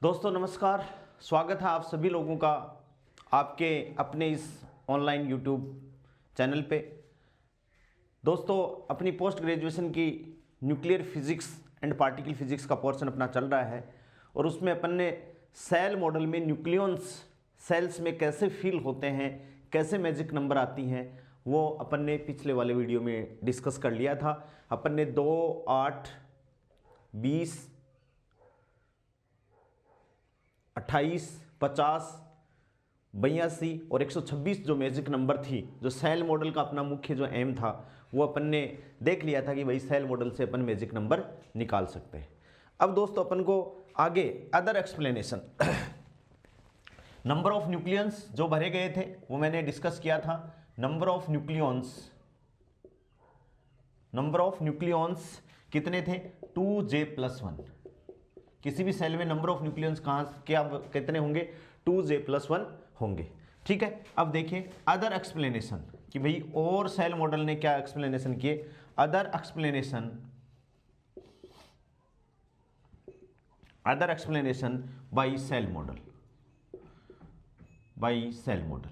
दोस्तों नमस्कार। स्वागत है आप सभी लोगों का आपके अपने इस ऑनलाइन यूट्यूब चैनल पे। दोस्तों अपनी पोस्ट ग्रेजुएशन की nuclear physics and particle physics का पोर्शन अपना चल रहा है और उसमें अपन ने सेल मॉडल में न्यूक्लियॉन्स सेल्स में कैसे फील होते हैं, कैसे मैजिक नंबर आती हैं, वो अपन ने पिछले वाले वीडियो में डिस्कस कर लिया था। अपन ने 2, 8, 20, 28, 50, 82 और 126 जो मैजिक नंबर थी, जो सेल मॉडल का अपना मुख्य जो एम था, वो अपन ने देख लिया था कि भाई सेल मॉडल से अपन मैजिक नंबर निकाल सकते हैं। अब दोस्तों अपन को आगे other explanation number of nucleons जो भरे गए थे वो मैंने डिस्कस किया था। नंबर ऑफ न्यूक्लियॉन्स कितने थे? 2J+1। किसी भी सेल में नंबर ऑफ न्यूक्लियंस कहाँ क्या कितने होंगे? 2J+1 होंगे। ठीक है, अब देखिए अदर एक्सप्लेनेशन कि भाई और सेल मॉडल ने क्या एक्सप्लेनेशन किए। Other explanation by shell model.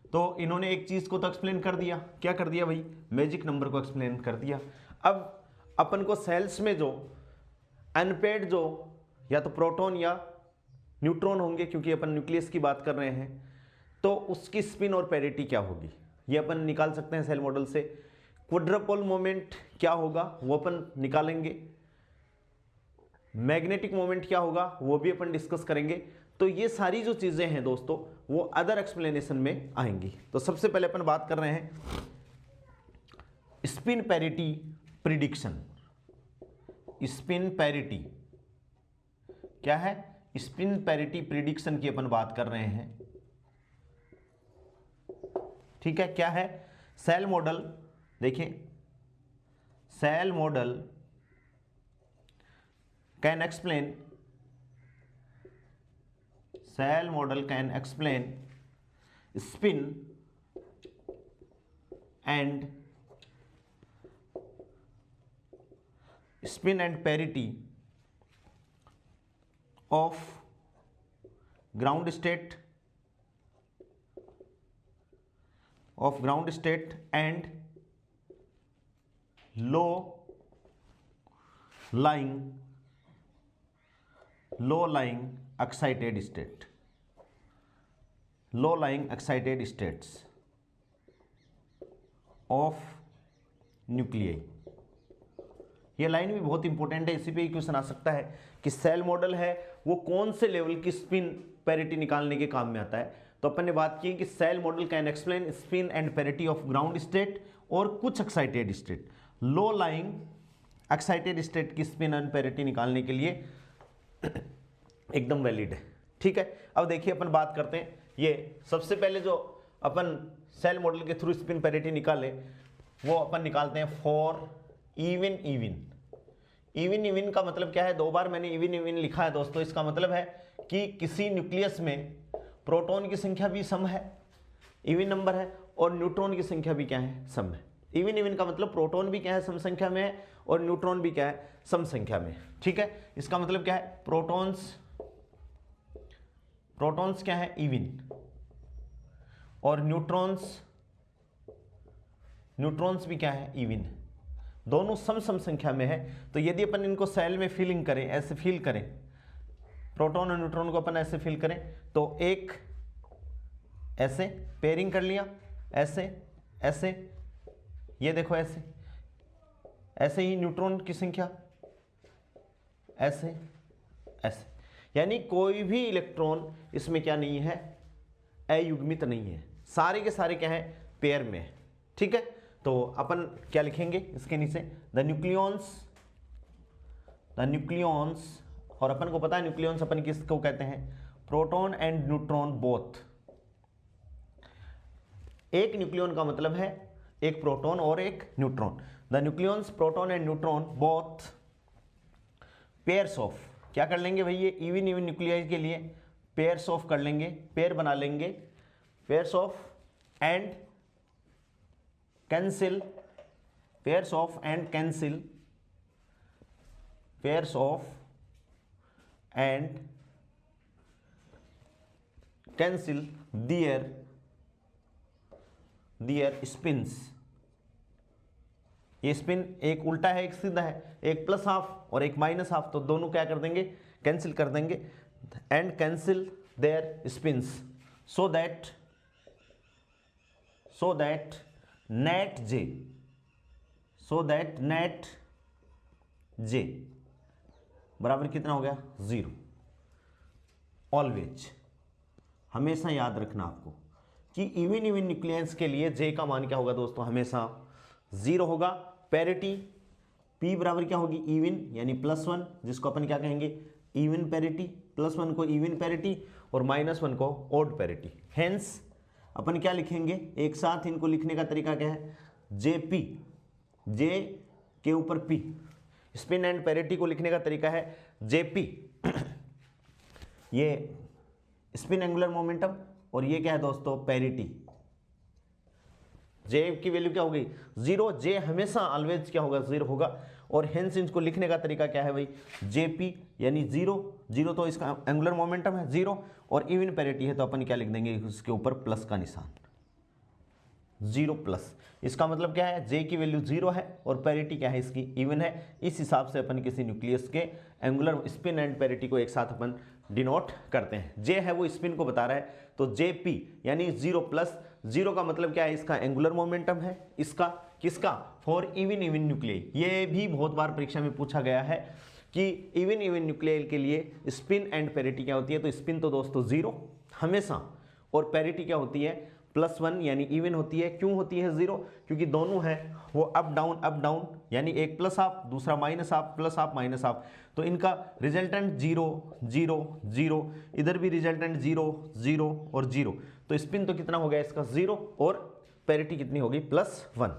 तो इन्होंने एक चीज को तो एक्सप्लेन कर दिया। क्या कर दिया भाई? मैजिक नंबर को एक्सप्लेन कर दिया। अब अपन को सेल्स में जो अनपेड जो या तो प्रोटॉन या न्यूट्रॉन होंगे, क्योंकि अपन न्यूक्लियस की बात कर रहे हैं, तो उसकी स्पिन और पेरिटी क्या होगी ये अपन निकाल सकते हैं सेल मॉडल से। क्वाड्रपोल मोमेंट क्या होगा वो अपन निकालेंगे। मैग्नेटिक मोमेंट क्या होगा वो भी अपन डिस्कस करेंगे। तो ये सारी जो चीजें हैं दोस्तों वो अदर एक्सप्लेनेशन में आएंगी। तो सबसे पहले अपन बात कर रहे हैं spin parity prediction. Spin parity क्या है? स्पिन पैरिटी प्रिडिक्शन की अपन बात कर रहे हैं। ठीक है, क्या है? सेल मॉडल, देखिए shell model can explain spin and parity of ground state and low lying excited states of nuclei। ये लाइन भी बहुत इंपॉर्टेंट है, इसी पे ही क्वेश्चन आ सकता है कि सेल मॉडल है वो कौन से लेवल की स्पिन पैरिटी निकालने के काम में आता है। तो अपन ने बात की कि shell model can explain spin and parity of ground state और कुछ excited state. Low lying excited state की स्पिन एंड पैरिटी निकालने के लिए एकदम वैलिड है। ठीक है, अब देखिए अपन बात करते हैं। ये सबसे पहले जो अपन सेल मॉडल के थ्रू स्पिन पैरिटी निकाले वो अपन निकालते हैं फॉर इवन का मतलब क्या है? 2 बार मैंने इवन लिखा है दोस्तों। इसका मतलब है कि किसी न्यूक्लियस में प्रोटॉन की संख्या भी सम है, इवन नंबर है, और न्यूट्रॉन की संख्या भी क्या है? सम है। इवन का मतलब प्रोटॉन भी क्या है? सम संख्या में है, और न्यूट्रॉन भी क्या है? सम संख्या में। ठीक है, इसका मतलब क्या है? प्रोटॉन्स क्या है? इवन, और न्यूट्रॉन्स भी क्या है? इवन। दोनों सम संख्या में है। तो यदि अपन इनको सेल में फीलिंग करें, ऐसे फील करें, प्रोटॉन और न्यूट्रॉन को अपन ऐसे फील करें, तो एक ऐसे पेयरिंग कर लिया, ऐसे ये देखो ऐसे ही न्यूट्रॉन की संख्या ऐसे, यानी कोई भी इलेक्ट्रॉन इसमें क्या नहीं है? अयुग्मित नहीं है, सारे के सारे क्या है? पेयर में है। ठीक है, तो अपन क्या लिखेंगे इसके नीचे? द न्यूक्लियॉन्स, और अपन को पता है न्यूक्लियॉन्स अपन किसको कहते हैं? Proton and neutron both. एक न्यूक्लियॉन का मतलब है एक प्रोटॉन और एक neutron. The nucleons proton and neutron both pairs of, क्या कर लेंगे भाई? ये इवन न्यूक्लियाई के लिए पेयर्स ऑफ कर लेंगे, पेयर बना लेंगे, pairs off and cancel, pairs off and cancel, pairs off and cancel their spins. ये स्पिन एक उल्टा है एक सीधा है, एक प्लस हाफ और एक माइनस हाफ, तो दोनों क्या कर देंगे, कैंसिल कर देंगे। And cancel their spins so that net J बराबर कितना हो गया, 0। ऑलवेज हमेशा याद रखना आपको कि इवन न्यूक्लियस के लिए जे का मान क्या होगा दोस्तों, हमेशा 0 होगा। पैरिटी P बराबर क्या होगी, इवन यानी +1, जिसको अपन क्या कहेंगे, इवन पैरिटी। +1 को इवन पैरिटी और -1 को ऑड पैरिटी। हेंस अपन क्या लिखेंगे, एक साथ इनको लिखने का तरीका क्या है, JP, J के ऊपर P। स्पिन एंड पैरिटी को लिखने का तरीका है JP, ये स्पिन एंगुलर मोमेंटम, और ये क्या है दोस्तों, पैरिटी। J की वैल्यू क्या हो गई, 0। J हमेशा ऑलवेज क्या होगा, 0 होगा। और हेंस इसको लिखने का तरीका क्या है भाई, JP यानी 0 तो इसका एंगुलर मोमेंटम है 0, और इवन पैरिटी है तो अपन क्या लिख देंगे, उसके ऊपर प्लस का निशान, 0+। इसका मतलब क्या है, J की वैल्यू 0 है और पैरिटी क्या है इसकी, इवन है। इस हिसाब से अपन किसी न्यूक्लियस के एंगुलर स्पिन एंड पैरिटी को एक साथ अपन डिनोट करते हैं। J है वो स्पिन को बता रहा है, तो JP यानी 0+। 0 का मतलब क्या है, इसका एंगुलर मोमेंटम है, इसका किसका, फॉर इवन न्यूक्लियाई। ये भी बहुत बार परीक्षा में पूछा गया है कि इवन न्यूक्लियाई के लिए स्पिन एंड पैरिटी क्या होती है, तो स्पिन तो दोस्तों 0 हमेशा, और पैरिटी क्या होती है, +1 यानी इवन होती है। क्यों होती है 0, क्योंकि दोनों हैं वो अप डाउन, यानी एक प्लस हाफ दूसरा minus half, plus half minus half, तो इनका रिजल्टेंट 0 0 0, इधर भी रिजल्टेंट 0 0 और 0, तो स्पिन तो कितना हो गया इसका 0, और पैरिटी कितनी होगी, +1।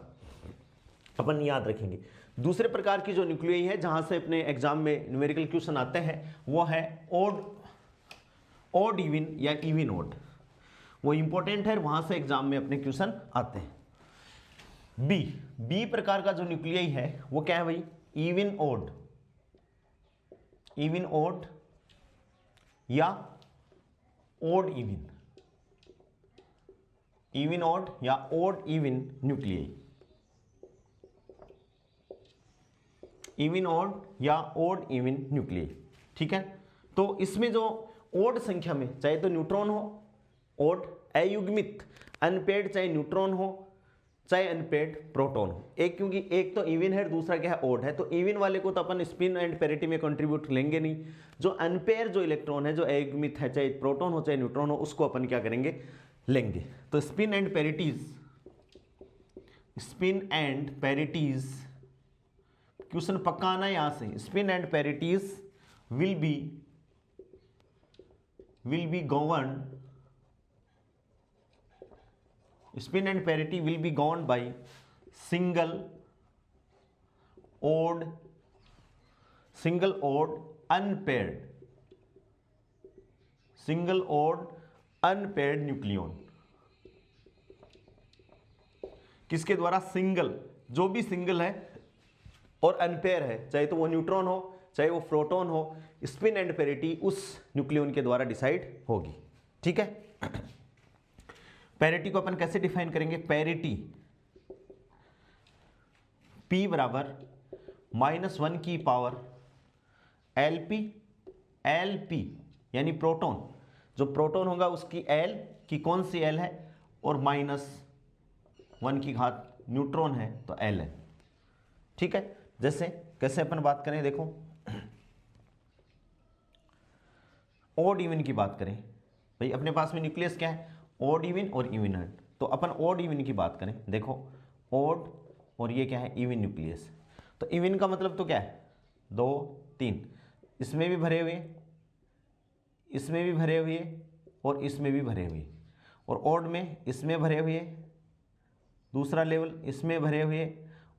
अपन याद रखेंगे। दूसरे प्रकार की जो न्यूक्लियाई है जहां से अपने एग्जाम में न्यूमेरिकल क्वेश्चन आते हैं, वो है ऑड इवन या इवन ऑड, वो इंपॉर्टेंट है, वहां से एग्जाम में अपने क्वेश्चन आते हैं। बी प्रकार का जो न्यूक्लियाई है वो क्या है भाई, इवन ऑड या ऑड इवन, इवन ऑड या odd even nuclei, even odd या ऑड इवन न्यूक्लियाई, ठीक है। तो इसमें जो ऑड संख्या में, चाहे तो न्यूट्रॉन हो, ऑड अयुग्मित अनपेड, चाहे न्यूट्रॉन हो चाहे अनपेड प्रोटॉन हो, एक क्योंकि एक तो इवन है दूसरा क्या है, ऑड है, तो इवन वाले को तो अपन स्पिन एंड पैरिटी में कंट्रीब्यूट लेंगे नहीं। जो अनपेयर जो इलेक्ट्रॉन है, जो अयुग्मित है, चाहे प्रोटॉन हो चाहे न्यूट्रॉन हो, उसको अपन क्या करेंगे, लेंगे। तो स्पिन एंड पैरिटीज क्वेश्चन पक्का आना यहां से, spin and parities will be governed, spin and parity will be governed by single odd unpaired nucleon. किसके द्वारा, सिंगल, जो भी सिंगल है और अनपेयर है, चाहे तो वो न्यूट्रॉन हो चाहे वो प्रोटॉन हो, स्पिन एंड पैरिटी उस न्यूक्लियन के द्वारा डिसाइड होगी, ठीक है। पैरिटी को अपन कैसे डिफाइन करेंगे, पैरिटी P बराबर -1 की पावर LP यानी प्रोटॉन, जो प्रोटॉन होगा उसकी L की कौन सी L है, और -1 की घात न्यूट्रॉन है तो L है, ठीक है। जैसे कैसे अपन बात करें, देखो ऑड इवन की बात करें, भाई अपने पास में न्यूक्लियस क्या है, ऑड इवन और इवन ऑड, तो अपन ऑड इवन की बात करें, देखो ऑड और ये क्या है, इवन न्यूक्लियस। तो इवन का मतलब तो क्या है, 2 3, इसमें भी भरे हुए, इसमें भी भरे हुए और इसमें भी भरे हुए, और ऑड में इसमें भरे हुए, दूसरा लेवल इसमें भरे हुए,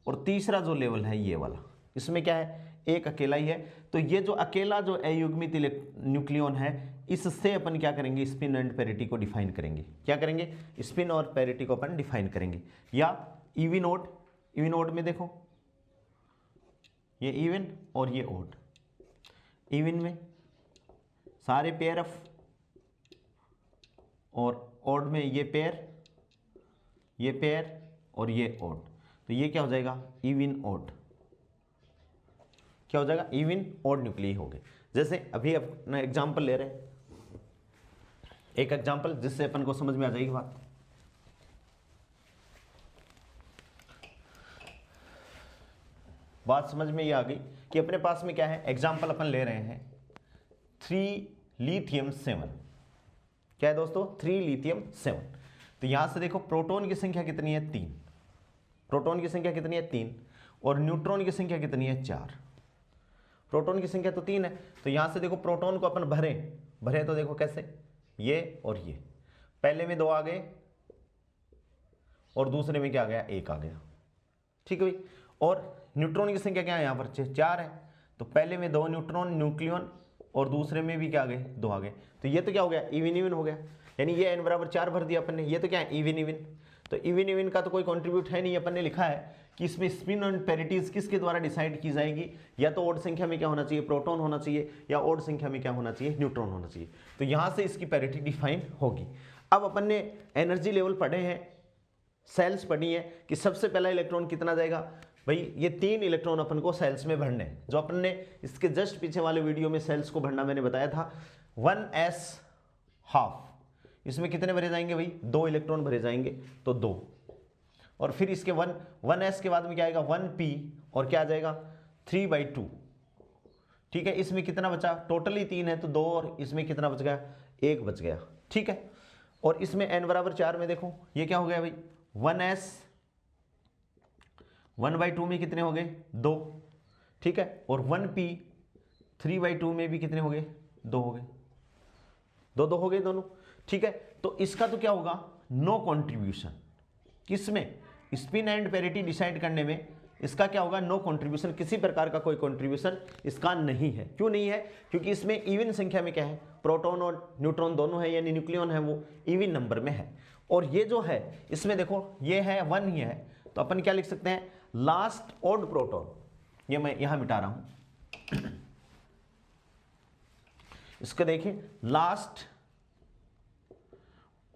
और तीसरा जो लेवल है ये वाला, इसमें क्या है, एक अकेला ही है। तो ये जो अकेला जो अयुग्मित न्यूक्लियन है, इससे अपन क्या करेंगे, स्पिन एंड पैरिटी को डिफाइन करेंगे। क्या करेंगे, स्पिन और पैरिटी को अपन डिफाइन करेंगे। या इवन ऑड में देखो, ये इवन और ये ऑड, इवन में सारे पेयर ऑफ और ओड में ये पेयर और ये ओड, तो ये क्या हो जाएगा, इवन ओड। क्या हो जाएगा, इवन ओड न्यूक्लियाई हो गए। जैसे अभी अपना एग्जाम्पल ले रहे हैं, एक एग्जाम्पल जिससे अपन को समझ में आ जाएगी बात समझ में ये आ गई कि अपने पास में क्या है। एग्जाम्पल अपन ले रहे हैं 3 लिथियम 7। क्या है दोस्तों, 3 लिथियम 7। तो यहां से देखो प्रोटॉन की संख्या कितनी है, 3। प्रोटॉन की संख्या कितनी है, 3, और न्यूट्रॉन की संख्या कितनी है, 4। प्रोटॉन की संख्या तो 3 है, तो यहां से देखो प्रोटॉन को अपन भरे तो देखो कैसे, ये और ये, पहले में 2 आ गए और दूसरे में क्या आ गया, 1 आ गया। ठीक है भाई। और न्यूट्रॉन की संख्या क्या है, यहां पर 4 है, तो पहले में 2 न्यूट्रॉन न्यूक्लियन और दूसरे में भी क्या आ गए, 2 आ गए। तो ये तो क्या हो गया, इवन हो गया, यानी ये n बराबर 4 भर दिया अपन ने, ये तो क्या है, इवन। तो इवन का तो कोई कंट्रीब्यूट है नहीं, अपन ने लिखा है कि इसमें स्पिन और पेरिटीज किसके द्वारा डिसाइड की जाएगी, या तो ओड संख्या में क्या होना चाहिए, प्रोटॉन होना चाहिए, या ओड संख्या में क्या होना चाहिए, न्यूट्रॉन होना चाहिए। तो यहां से इसकी पैरिटी डिफाइन होगी। अब अपन ने एनर्जी लेवल पढ़े हैं, सेल्स पढ़ी है कि सबसे पहला इलेक्ट्रॉन कितना जाएगा, भाई ये 3 इलेक्ट्रॉन अपन को सेल्स में भरने हैं। जो अपन ने इसके जस्ट पीछे वाले वीडियो में सेल्स को भरना मैंने बताया था, 1s½ इसमें कितने भरे जाएंगे भाई, 2 इलेक्ट्रॉन भरे जाएंगे, तो 2। और फिर इसके 1s के बाद में क्या आएगा, 1p, और क्या आ जाएगा, 3/2। ठीक है, इसमें कितना बचा, टोटली 3 है तो 2, और इसमें कितना बच गया, 1 बच गया। ठीक है, और इसमें n बराबर 4 में देखो ये क्या हो गया भाई, 1s 1/2 में कितने हो गए, 2। ठीक है, और 1p 3/2 में भी कितने हो गए, 2 हो गए, 2 हो गए दोनों। ठीक है, तो इसका तो क्या होगा, नो कंट्रीब्यूशन। किसमें, स्पिन एंड पैरिटी डिसाइड करने में इसका क्या होगा, नो कंट्रीब्यूशन, किसी प्रकार का कोई कंट्रीब्यूशन इसका नहीं है। क्यों नहीं है, क्योंकि इसमें इवन संख्या में क्या है, प्रोटॉन और न्यूट्रॉन दोनों है, यानी न्यूक्लियन है वो इवन नंबर में है। और ये जो है इसमें देखो ये है 1 ही है, तो अपन क्या लिख सकते हैं, लास्ट ओड प्रोटॉन, ये मैं यहां मिटा रहा हूं इसको, देखिए last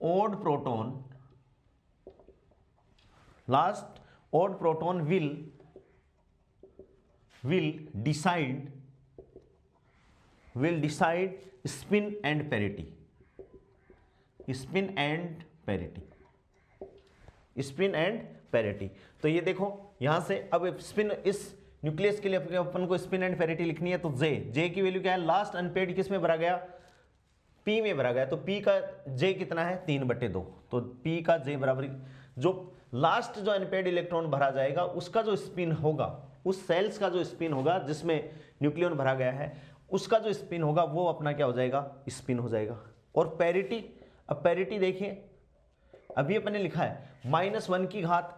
odd proton will decide spin and parity, तो ये देखो यहां से अब स्पिन, इस न्यूक्लियस के लिए अपन को स्पिन एंड पैरिटी लिखनी है, तो जे की वैल्यू क्या है, लास्ट अनपेड किस में भरा गया, P में भरा गया, तो P का J कितना है, 3/2, तो P का J बराबर, जो लास्ट जो अनपेड इलेक्ट्रॉन भरा जाएगा उसका जो स्पिन होगा, उस सेल्स का जो स्पिन होगा जिसमें न्यूक्लियन भरा गया है, उसका जो स्पिन होगा वो अपना क्या हो जाएगा, स्पिन हो जाएगा। और पैरिटी, अब पैरिटी देखिए अभी अपन ने लिखा है -1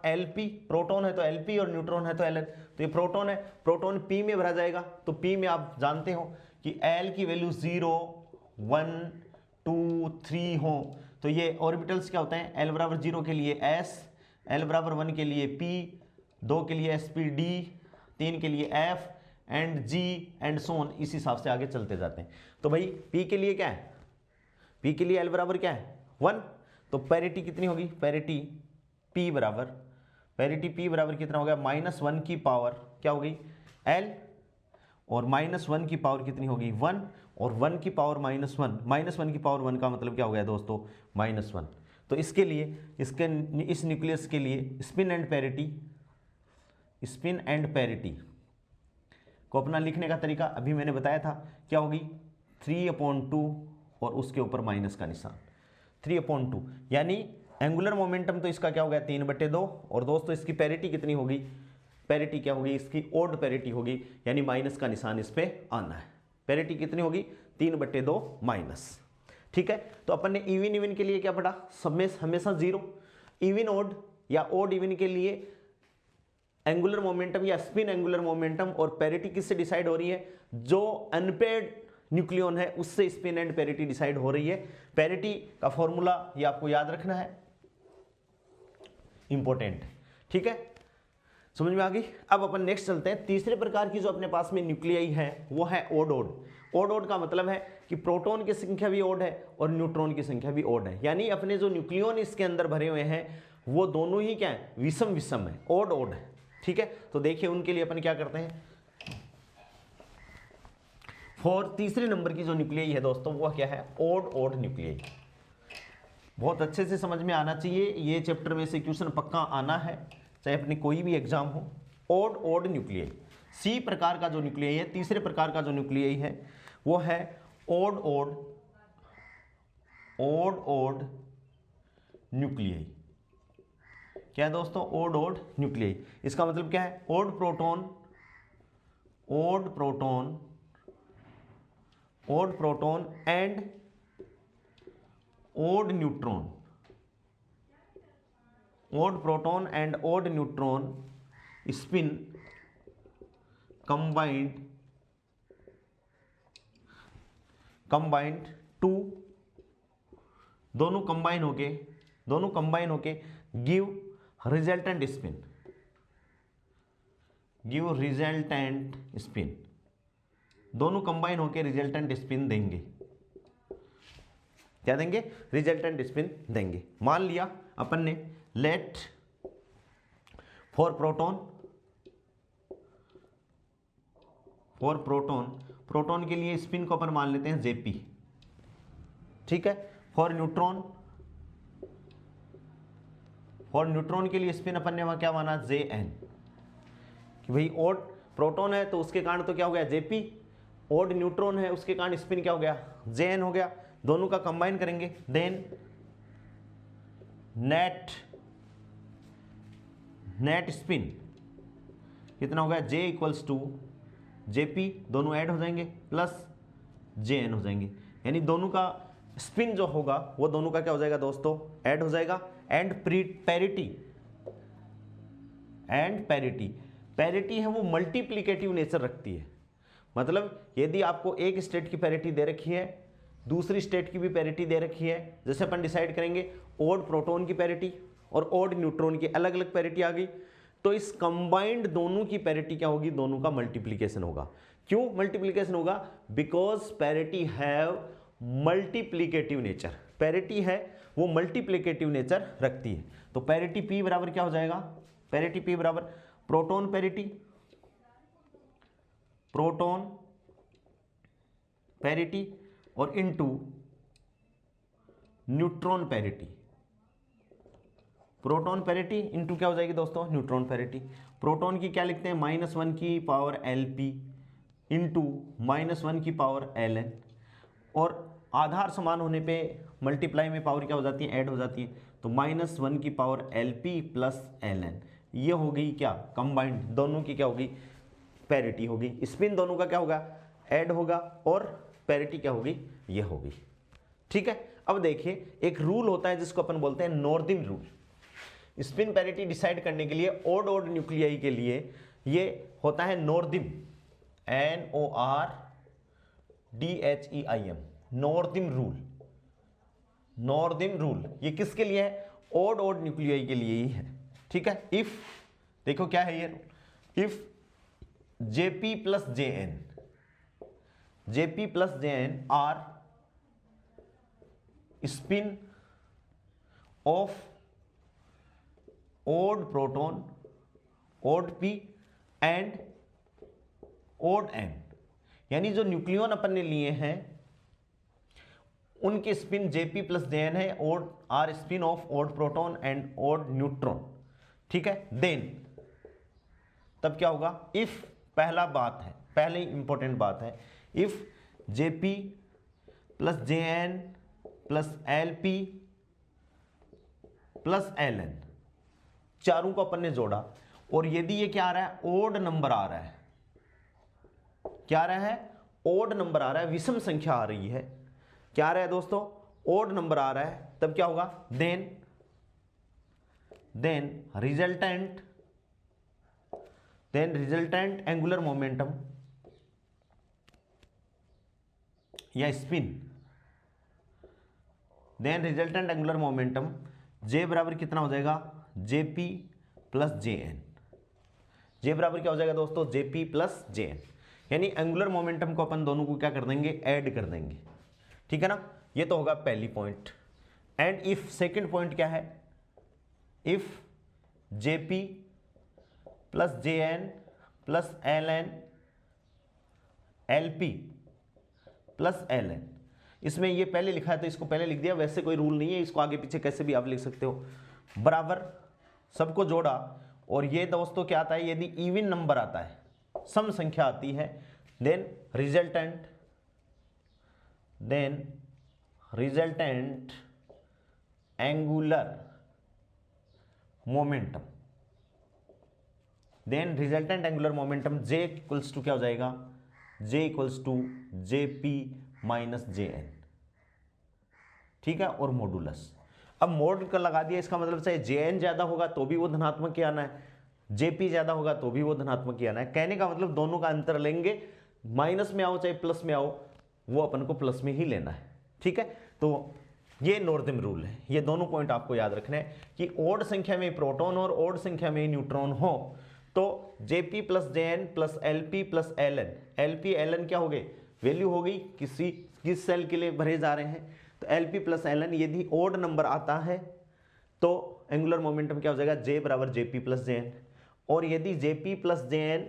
Lp, प्रोटॉन है तो Lp और न्यूट्रॉन है तो Ln, तो ये प्रोटॉन है, प्रोटॉन P में भरा जाएगा, तो P में आप जानते हो कि L की वैल्यू 0 1 2 3 हो, तो ये ऑर्बिटल्स क्या होते हैं, L बराबर 0 के लिए S, L बराबर 1 के लिए P, 2 के लिए sp, D 3 के लिए F एंड G एंड सोन, इस हिसाब से आगे चलते जाते हैं। तो भाई P के लिए क्या है, P के लिए L बराबर क्या है, 1, तो पैरिटी कितनी होगी, पैरिटी P बराबर कितना हो गया, -1 की पावर क्या होगी L, और -1 की पावर कितनी होगी 1, और 1 की पावर -1 की पावर 1 का मतलब क्या हो गया दोस्तों, -1। तो इसके लिए इस न्यूक्लियस के लिए स्पिन एंड पैरिटी को अपना लिखने का तरीका अभी मैंने बताया था, क्या होगी 3/2 और उसके ऊपर माइनस का निशान, 3/2, यानी एंगुलर मोमेंटम तो इसका क्या हो गया 3/2, और दोस्तों इसकी पैरिटी कितनी होगी, पैरिटी क्या होगी, इसकी ओड पैरिटी होगी, यानी माइनस का निशान इस पे आना है। पैरिटी कितनी होगी 3/2 माइनस। ठीक है, तो अपन ने इवन के लिए क्या पढ़ा, सब में हमेशा 0, इवन ओड या ओड इवन के लिए एंगुलर मोमेंटम या स्पिन एंगुलर मोमेंटम और पैरिटी किससे डिसाइड हो रही है, जो अनपेड न्यूक्लियन है उससे स्पिन एंड पैरिटी डिसाइड हो रही है। पैरिटी का फॉर्मूला ये आपको याद रखना है, इंपॉर्टेंट। ठीक है, समझ में आ गई। अब अपन नेक्स्ट चलते हैं, तीसरे प्रकार की जो अपने पास में न्यूक्लियाई है वो है ओड ओड ओड का मतलब है कि प्रोटॉन की संख्या भी ओड है और न्यूट्रॉन की संख्या भी ओड है, यानी अपने जो न्यूक्लियन इसके अंदर भरे हुए हैं वो दोनों ही क्या है, विषम विषम है, ओड ओड है। ठीक है, तो देखिए उनके लिए अपन क्या करते हैं, फॉर तीसरे नंबर की जो न्यूक्लियाई है दोस्तों वो क्या है, ओड ओड न्यूक्लियाई। बहुत अच्छे से समझ में आना चाहिए, ये चैप्टर में से क्वेश्चन पक्का आना है, चाहे अपनी कोई भी एग्जाम हो। ओड ओड न्यूक्लियाई, सी प्रकार का जो न्यूक्लियाई है, तीसरे प्रकार का जो न्यूक्लियाई है वो है odd odd odd odd nuclei. क्या है दोस्तों, ओड ओड न्यूक्लियाई। इसका मतलब क्या है, odd proton odd proton odd proton and odd neutron, odd proton and odd neutron spin combined to, दोनों कंबाइन होके गिव रिजल्टेंट स्पिन, दोनों कंबाइन होके रिजल्टेंट स्पिन देंगे। क्या देंगे, रिजल्टेंट स्पिन देंगे। मान लिया अपन ने, लेट फॉर प्रोटॉन के लिए स्पिन को अपन मान लेते हैं जेपी। ठीक है, फॉर न्यूट्रॉन के लिए स्पिन अपन ने वहां क्या माना, जे एन, कि भाई ओड प्रोटॉन है तो उसके कारण तो क्या हो गया, जेपी, ओड न्यूट्रॉन है उसके कारण स्पिन क्या हो गया, जे एन हो गया। दोनों का कंबाइन करेंगे, देन नेट स्पिन कितना हो गया, जे इक्वल्स टू जेपी, दोनों ऐड हो जाएंगे प्लस जे एन हो जाएंगे, यानी दोनों का स्पिन जो होगा वो दोनों का क्या हो जाएगा दोस्तों, ऐड हो जाएगा। एंड पैरिटी है वो मल्टीप्लिकेटिव नेचर रखती है, मतलब यदि आपको एक स्टेट की पैरिटी दे रखी है, दूसरी स्टेट की भी पैरिटी दे रखी है, जैसे अपन डिसाइड करेंगे ओड प्रोटॉन की पैरिटी और ओड न्यूट्रॉन की अलग अलग पैरिटी आ गई, तो इस कंबाइंड दोनों की पैरिटी क्या होगी, दोनों का मल्टीप्लिकेशन होगा। क्यों मल्टीप्लिकेशन होगा, because parity have multiplicative nature, parity है वो मल्टीप्लिकेटिव नेचर रखती है। तो पैरिटी पी बराबर क्या हो जाएगा, पैरिटी पी बराबर प्रोटॉन पैरिटी और into neutron parity, proton parity into क्या हो जाएगी दोस्तों, न्यूट्रॉन पैरिटी। प्रोटॉन की क्या लिखते हैं, -1 की पावर Lp इंटू -1 की पावर Ln, और आधार समान होने पे मल्टीप्लाई में पावर क्या हो जाती है, ऐड हो जाती है, तो -1 की पावर Lp प्लस Ln, ये हो गई क्या, कंबाइंड, दोनों की क्या होगी, पैरिटी होगी। स्पिन दोनों का क्या होगा, ऐड होगा, और पैरिटी क्या होगी, ये होगी। ठीक है, अब देखिए एक रूल होता है जिसको अपन बोलते हैं नॉर्दिन रूल। स्पिन पैरिटी डिसाइड करने के लिए ओड ओड न्यूक्लियाई के लिए ये होता है नॉर्दिम, NORDHEIM, नॉर्दिम रूल। ये किसके लिए है, ओड ओड न्यूक्लियाई के लिए ही है। ठीक है, इफ देखो क्या है ये, if JP plus JN are spin of odd proton, odd P and odd N, यानी जो न्यूक्लियन अपन ने लिए हैं उनके स्पिन JP प्लस JN है, odd are spin of odd proton and odd neutron. ठीक है, देन तब क्या होगा, इफ पहले इंपॉर्टेंट बात है, if JP plus JN plus LP plus LN, चारों को अपन ने जोड़ा, और यदि ये क्या आ रहा है, ओड नंबर आ रहा है, क्या आ रहा है, ओड नंबर आ रहा है, विषम संख्या आ रही है, क्या आ रहा है दोस्तों, ओड नंबर आ रहा है, तब क्या होगा, देन रिजल्टेंट एंगुलर मोमेंटम या spin, then resultant angular momentum J बराबर कितना हो जाएगा, JP प्लस JN, J बराबर क्या हो जाएगा दोस्तों, JP प्लस JN। यानी एंगुलर मोमेंटम को अपन दोनों को क्या कर देंगे, ऐड कर देंगे, ठीक है ना। ये तो होगा पहली point. And if second point क्या है, if JP plus JN plus LN LP plus LN, इसमें ये पहले लिखा है तो इसको पहले लिख दिया, वैसे कोई रूल नहीं है, इसको आगे पीछे कैसे भी आप लिख सकते हो, बराबर सबको जोड़ा। और ये दोस्तों क्या आता है, यदि इवन नंबर आता है, सम संख्या आती है, then resultant angular momentum, then resultant angular momentum J equals to क्या हो जाएगा, J equals to JP minus JN, ठीक है, और मॉडुलस। अब मोड का लगा दिया, इसका मतलब चाहे जेएन ज्यादा होगा तो भी वो धनात्मक ही आना है, जेपी ज्यादा होगा तो भी वो धनात्मक ही आना है। कहने का मतलब दोनों का अंतर लेंगे, माइनस में आओ चाहे प्लस में आओ, वो अपन को प्लस में ही लेना है, ठीक है। तो ये नॉर्दम रूल है। ये दोनों पॉइंट आपको याद रखने हैं कि ओड संख्या में प्रोटॉन और ओड संख्या में न्यूट्रॉन हो तो JP plus JN plus LP plus LN, LP LN क्या हो गए, वैल्यू हो गई किस सेल के लिए भरे जा रहे हैं, तो एलपी प्लस एलएन यदि ओड नंबर आता है तो एंगुलर मोमेंटम क्या हो जाएगा, जे बराबर जेपी प्लस जेएन। और यदि JP plus JN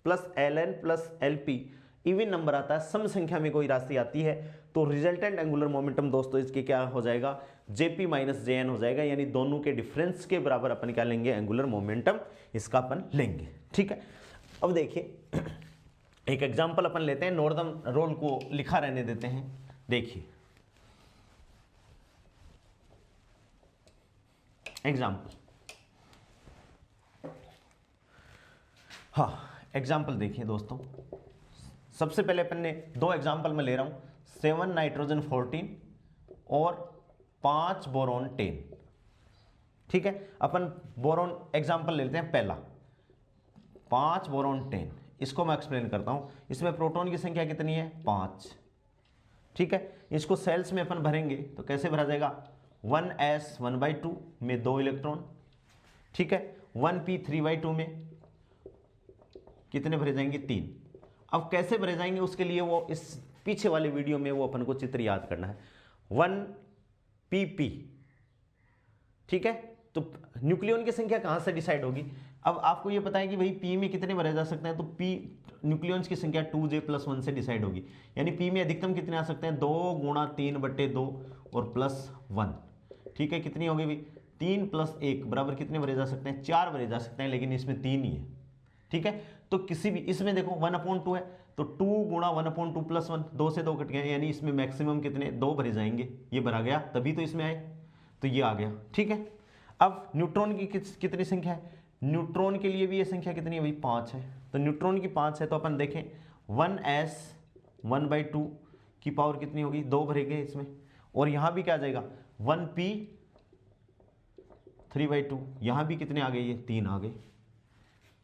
plus LN plus LP even number आता है, सम संख्या में कोई राशि आती है, तो रिजल्टेंट एंगुलर मोमेंटम दोस्तों इसके क्या हो जाएगा, जेपी माइनस जेएन हो जाएगा। यानी दोनों के डिफरेंस के बराबर अपन क्या लेंगे, एंगुलर मोमेंटम इसका अपन लेंगे, ठीक है। अब देखिए एक एग्जांपल अपन लेते हैं, नॉर्दम रोल को लिखा रहने देते हैं। देखिए एग्जाम्पल, हाँ एग्जाम्पल देखिए दोस्तों, सबसे पहले अपन ने दो एग्जाम्पल में ले रहा हूं, 7 नाइट्रोजन 14 और 5 बोरॉन 10, ठीक है। अपन बोरॉन एग्जाम्पल लेते हैं पहला, 5 बोरॉन 10, इसको मैं एक्सप्लेन करता हूं। इसमें प्रोटॉन की संख्या कितनी है, 5, ठीक है। इसको सेल्स में अपन भरेंगे तो कैसे भरा जाएगा, 1s 1/2 में 2 इलेक्ट्रॉन, ठीक है। 1p 3/2 में कितने भरे जाएंगे, 3। अब कैसे भरे जाएंगे उसके लिए वो इस पीछे वाले वीडियो में वो अपन को चित्र याद करना है। 1pp, ठीक है। तो न्यूक्लियन की संख्या कहां से डिसाइड होगी, अब आपको ये पता है कि भाई p में कितने भरे जा सकते हैं, तो p न्यूक्लियंस की संख्या 2j+1 से डिसाइड होगी। यानी p में अधिकतम कितने आ सकते हैं, 2 × 3/2 और +1, ठीक है। कितनी होगी भाई, 3 + 1 बराबर कितने भरे जा सकते हैं, 4 भरे जा सकते हैं, लेकिन इसमें 3 ही है, ठीक है। तो किसी भी इसमें देखो 1/2 है तो 2 × 1/2 + 1, 2 से 2 कट गए, यानी इसमें मैक्सिमम कितने, 2 भरे जाएंगे। ये भरा गया तभी तो इसमें आए, तो ये आ गया, ठीक है। अब न्यूट्रॉन की कितनी संख्या है, न्यूट्रॉन के लिए भी ये संख्या कितनी है भाई, 5 है। तो न्यूट्रॉन की 5 है तो अपन देखें 1s 1/2 की पावर कितनी होगी, 2 भरेंगे इसमें। और यहां भी क्या आ जाएगा, 1p 3/2, यहां भी कितने आ गए, ये 3 आ गए,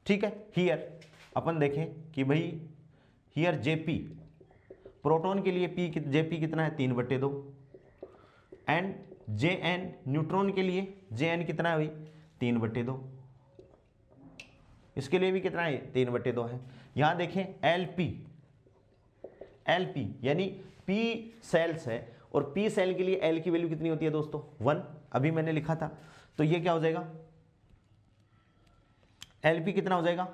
ठीक है। हियर अपन देखें कि भाई हियर जेपी, प्रोटॉन के लिए जेपी कितना है, 3/2, एंड जेएन न्यूट्रॉन के लिए जेएन कितना है भाई, 3/2, इसके लिए भी कितना है, 3/2 है। यहां देखें एलपी यानी पी सेल्स है, और पी सेल के लिए एल की वैल्यू कितनी होती है दोस्तों, 1, अभी मैंने लिखा था। तो ये क्या हो जाएगा, एलपी कितना हो जाएगा,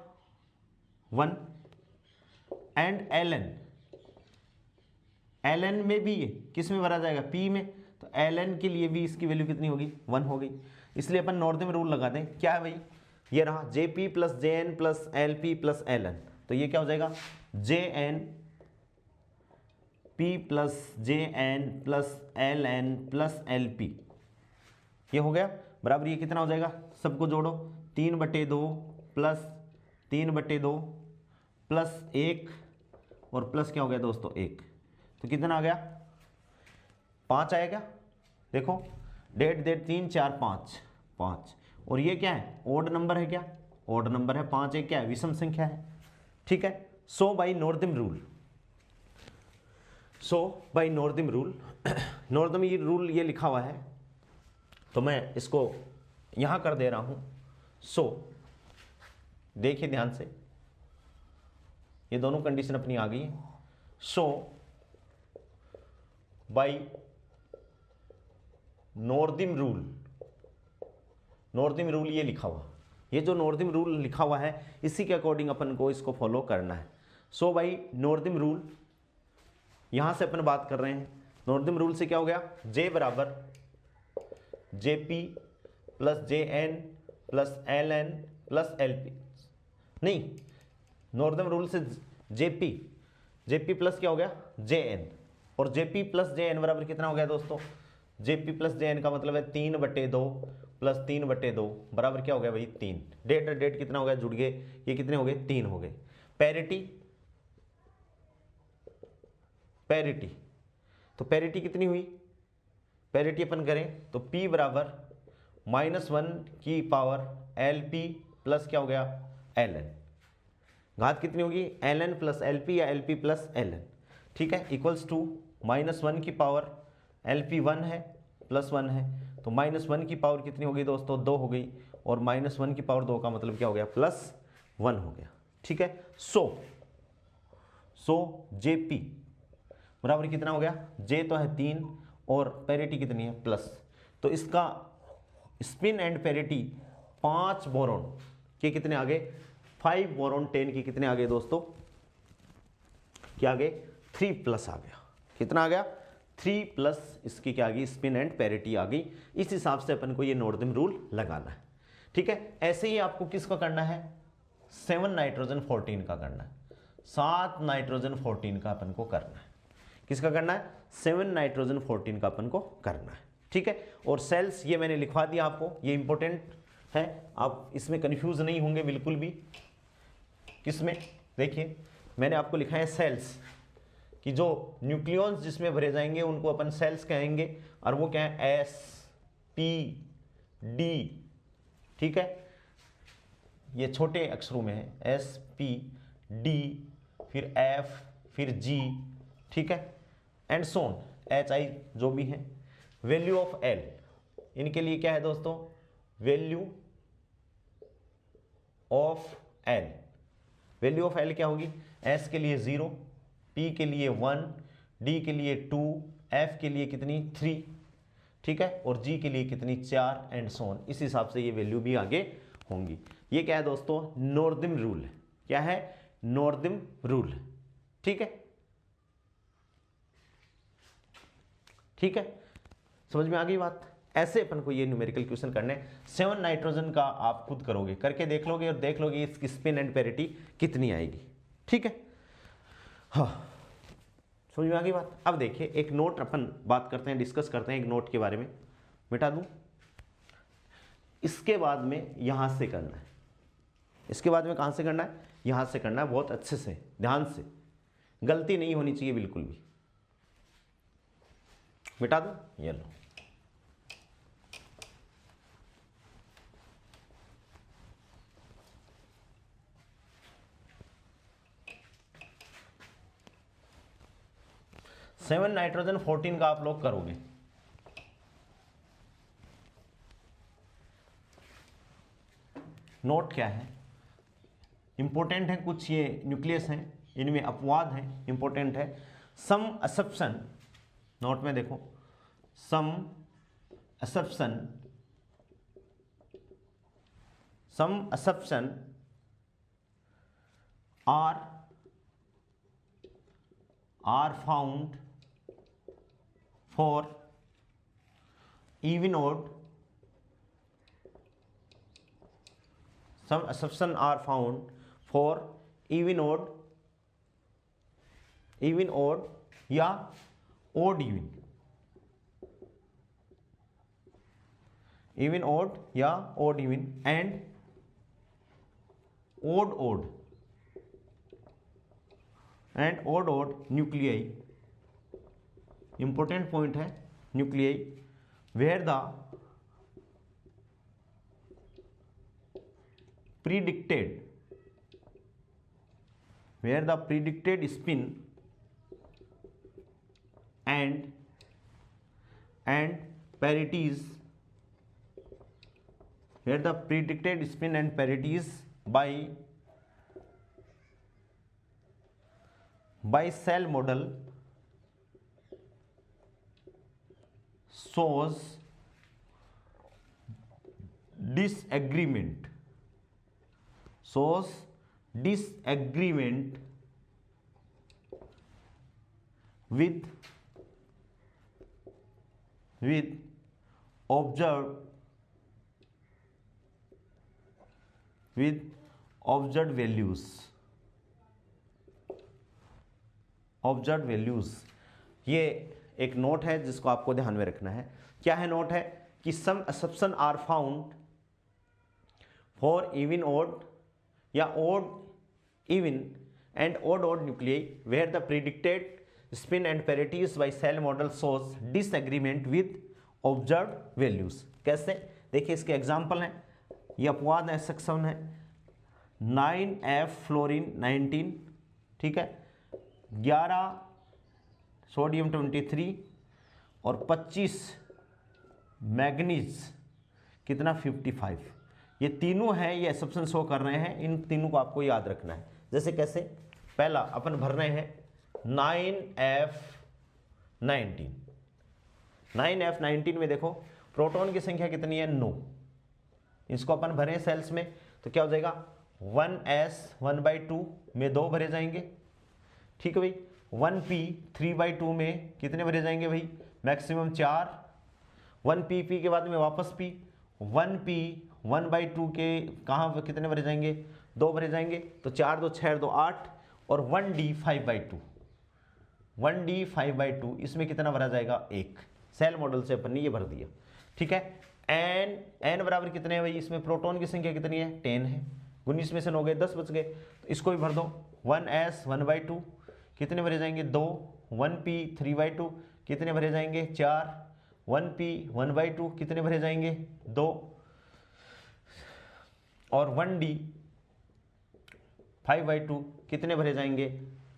1, एंड एलएन में भी ये किस में भरा जाएगा, पी में, तो एलएन के लिए भी इसकी वैल्यू कितनी होगी, 1 हो गई। इसलिए अपन नॉर्थ में रूल लगा दें, क्या है भाई, ये रहा JP plus JN plus LP plus LN, तो ये क्या हो जाएगा, JN P plus JN plus LN plus LP, ये हो गया बराबर, ये कितना हो जाएगा, सबको जोड़ो, 3/2 प्लस 3/2 प्लस 1 और प्लस क्या हो गया दोस्तों, 1, तो कितना आ गया, 5 आया क्या, देखो 1.5 3 4 5, और ये क्या है, ओड नंबर है, क्या ओड नंबर है, 5 एक क्या है, विषम संख्या है, ठीक है। सो बाई नॉर्दम रूल, नॉर्दम ये रूल ये लिखा हुआ है, तो मैं इसको यहां कर दे रहा हूं। सो देखिए ध्यान से, ये दोनों कंडीशन अपनी आ गई। सो बाय नॉर्दिम रूल ये लिखा हुआ, ये जो नॉर्दिम रूल लिखा हुआ है इसी के अकॉर्डिंग अपन को इसको फॉलो करना है। सो बाय नॉर्दिम रूल, यहां से अपन बात कर रहे हैं, नॉर्दिम रूल से क्या हो गया, J बराबर JP plus JN plus LN plus LP, नहीं, नॉर्दिम रूल से JP प्लस क्या हो गया JN, और JP प्लस JN बराबर कितना हो गया दोस्तों, JP प्लस JN का मतलब है 3/2 प्लस 3/2 बराबर क्या हो गया भाई 3। डेट और डेट कितना हो गया, जुड़ गए, ये कितने हो गए 3 हो गए। पैरिटी, तो पैरिटी कितनी हुई, पैरिटी अपन करें तो P बराबर -1 की पावर LP प्लस क्या हो गया LN, घात कितनी होगी LN प्लस LP या LP प्लस LN, ठीक है, इक्वल्स टू -1 की पावर LP 1 है प्लस 1 है, तो -1 की पावर कितनी हो गई दोस्तों 2 हो गई, और -1 की पावर 2 का मतलब क्या हो गया +1 हो गया, ठीक है। सो JP बराबर कितना हो गया, J तो है 3 और पैरिटी कितनी है प्लस, तो इसका स्पिन एंड पैरिटी 5 बोरॉन के कितने आ गए 5 बोरॉन 10 के कितने आ गए दोस्तों, क्या आ गए 3+ आ गया, कितना आ गया 3+, इसकी क्या आ गई स्पिन एंड पैरिटी आ गई। इस हिसाब से अपन को ये नॉर्दिम रूल लगाना है, ठीक है। ऐसे ही आपको किसका करना है 7 नाइट्रोजन 14 का करना है, 7 नाइट्रोजन 14 का अपन को करना है, किसका करना है 7 नाइट्रोजन 14 का अपन को करना है, ठीक है। और सेल्स ये मैंने लिखवा दिया आपको, ये इंपॉर्टेंट है, आप इसमें कंफ्यूज नहीं होंगे बिल्कुल भी। किसमें, देखिए मैंने आपको लिखा है सेल्स कि जो न्यूक्लियॉन्स जिसमें भरे जाएंगे उनको अपन सेल्स कहेंगे, और वो क्या है SPD, ठीक है, ये छोटे अक्षरों में है SPD, फिर F, फिर G, ठीक है, एंड सोन HI जो भी है। वैल्यू ऑफ L, इनके लिए क्या है दोस्तों, value of L, value of L क्या होगी, S के लिए 0, P के लिए 1, D के लिए 2, F के लिए कितनी 3, ठीक है, और G के लिए कितनी 4, एंड सोन। इस हिसाब से ये वैल्यू भी आगे होंगी। ये क्या है दोस्तों नॉर्दिम रूल है, क्या है नॉर्दिम रूल है, ठीक है, ठीक है, समझ में आ गई बात। ऐसे अपन को ये न्यूमेरिकल क्वेश्चन करने, 7 नाइट्रोजन का आप खुद करोगे, करके देख लोगे और देख लोगे इसकी स्पिन एंड पैरिटी कितनी आएगी, ठीक है। हाँ, समझ में आ गई बात। अब देखिए एक नोट अपन बात करते हैं, डिस्कस करते हैं एक नोट के बारे में, मिटा दूं, इसके बाद में यहां से करना है, इसके बाद में कहां से करना है, यहां से करना है, बहुत अच्छे से ध्यान से, गलती नहीं होनी चाहिए बिल्कुल भी। मिटा दो, ये लो, सेवन नाइट्रोजन 14 का आप लोग करोगे, नोट क्या है, इंपॉर्टेंट है, कुछ ये न्यूक्लियस हैं, इनमें अपवाद हैं, इंपॉर्टेंट है। सम असप्शन, नोट में देखो, सम असप्शन are found for even odd, some assumption are found for even odd या odd even odd या odd even and odd nuclei, important point है nuclei, where the predicted spin and parities, where the predicted spin and parities by by cell model shows disagreement with observed values। ये एक note है जिसको आपको ध्यान में रखना है। क्या है नोट है कि some assumption are found for even odd या odd even and odd odd nuclei where the predicted spin and parities by shell model shows disagreement with observed values. कैसे? देखिए इसके एग्जांपल हैं। ये अपवाद है, सेक्शन है 9F फ्लोरीन 19, ठीक है, 11 सोडियम 23 और 25 मैग्नीज कितना 55। ये तीनों हैं, ये एक्सेप्शन शो कर रहे हैं। इन तीनों को आपको याद रखना है। जैसे कैसे? पहला अपन भर रहे हैं 9F19। 9F19 में देखो प्रोटॉन की संख्या कितनी है? 9। इसको अपन भरें सेल्स में तो क्या हो जाएगा? 1s 1/2 में 2 भरे जाएंगे, ठीक है भाई। 1p 3/2 में कितने भरे जाएंगे भाई? मैक्सिमम 4। 1pp के बाद में वापस p। 1p 1/2 के कहाँ कितने भरे जाएंगे? 2 भरे जाएंगे। तो 4 2 6 2 8 और 1d 5/2। 1d 5/2 इसमें कितना भरा जाएगा? 1। सेल मॉडल से अपन ने ये भर दिया, ठीक है। n बराबर कितने हैं भाई? इसमें प्रोटॉन की संख्या कितनी है? 10 है। 19 में से 9 गए, 10 बच गए। तो इसको भी भर दो। 1s 1/2 कितने भरे जाएंगे? 2। 1p 3/2 कितने भरे जाएंगे? 4। 1p 1/2 कितने भरे जाएंगे? 2 और 1d 5/2 कितने भरे जाएंगे?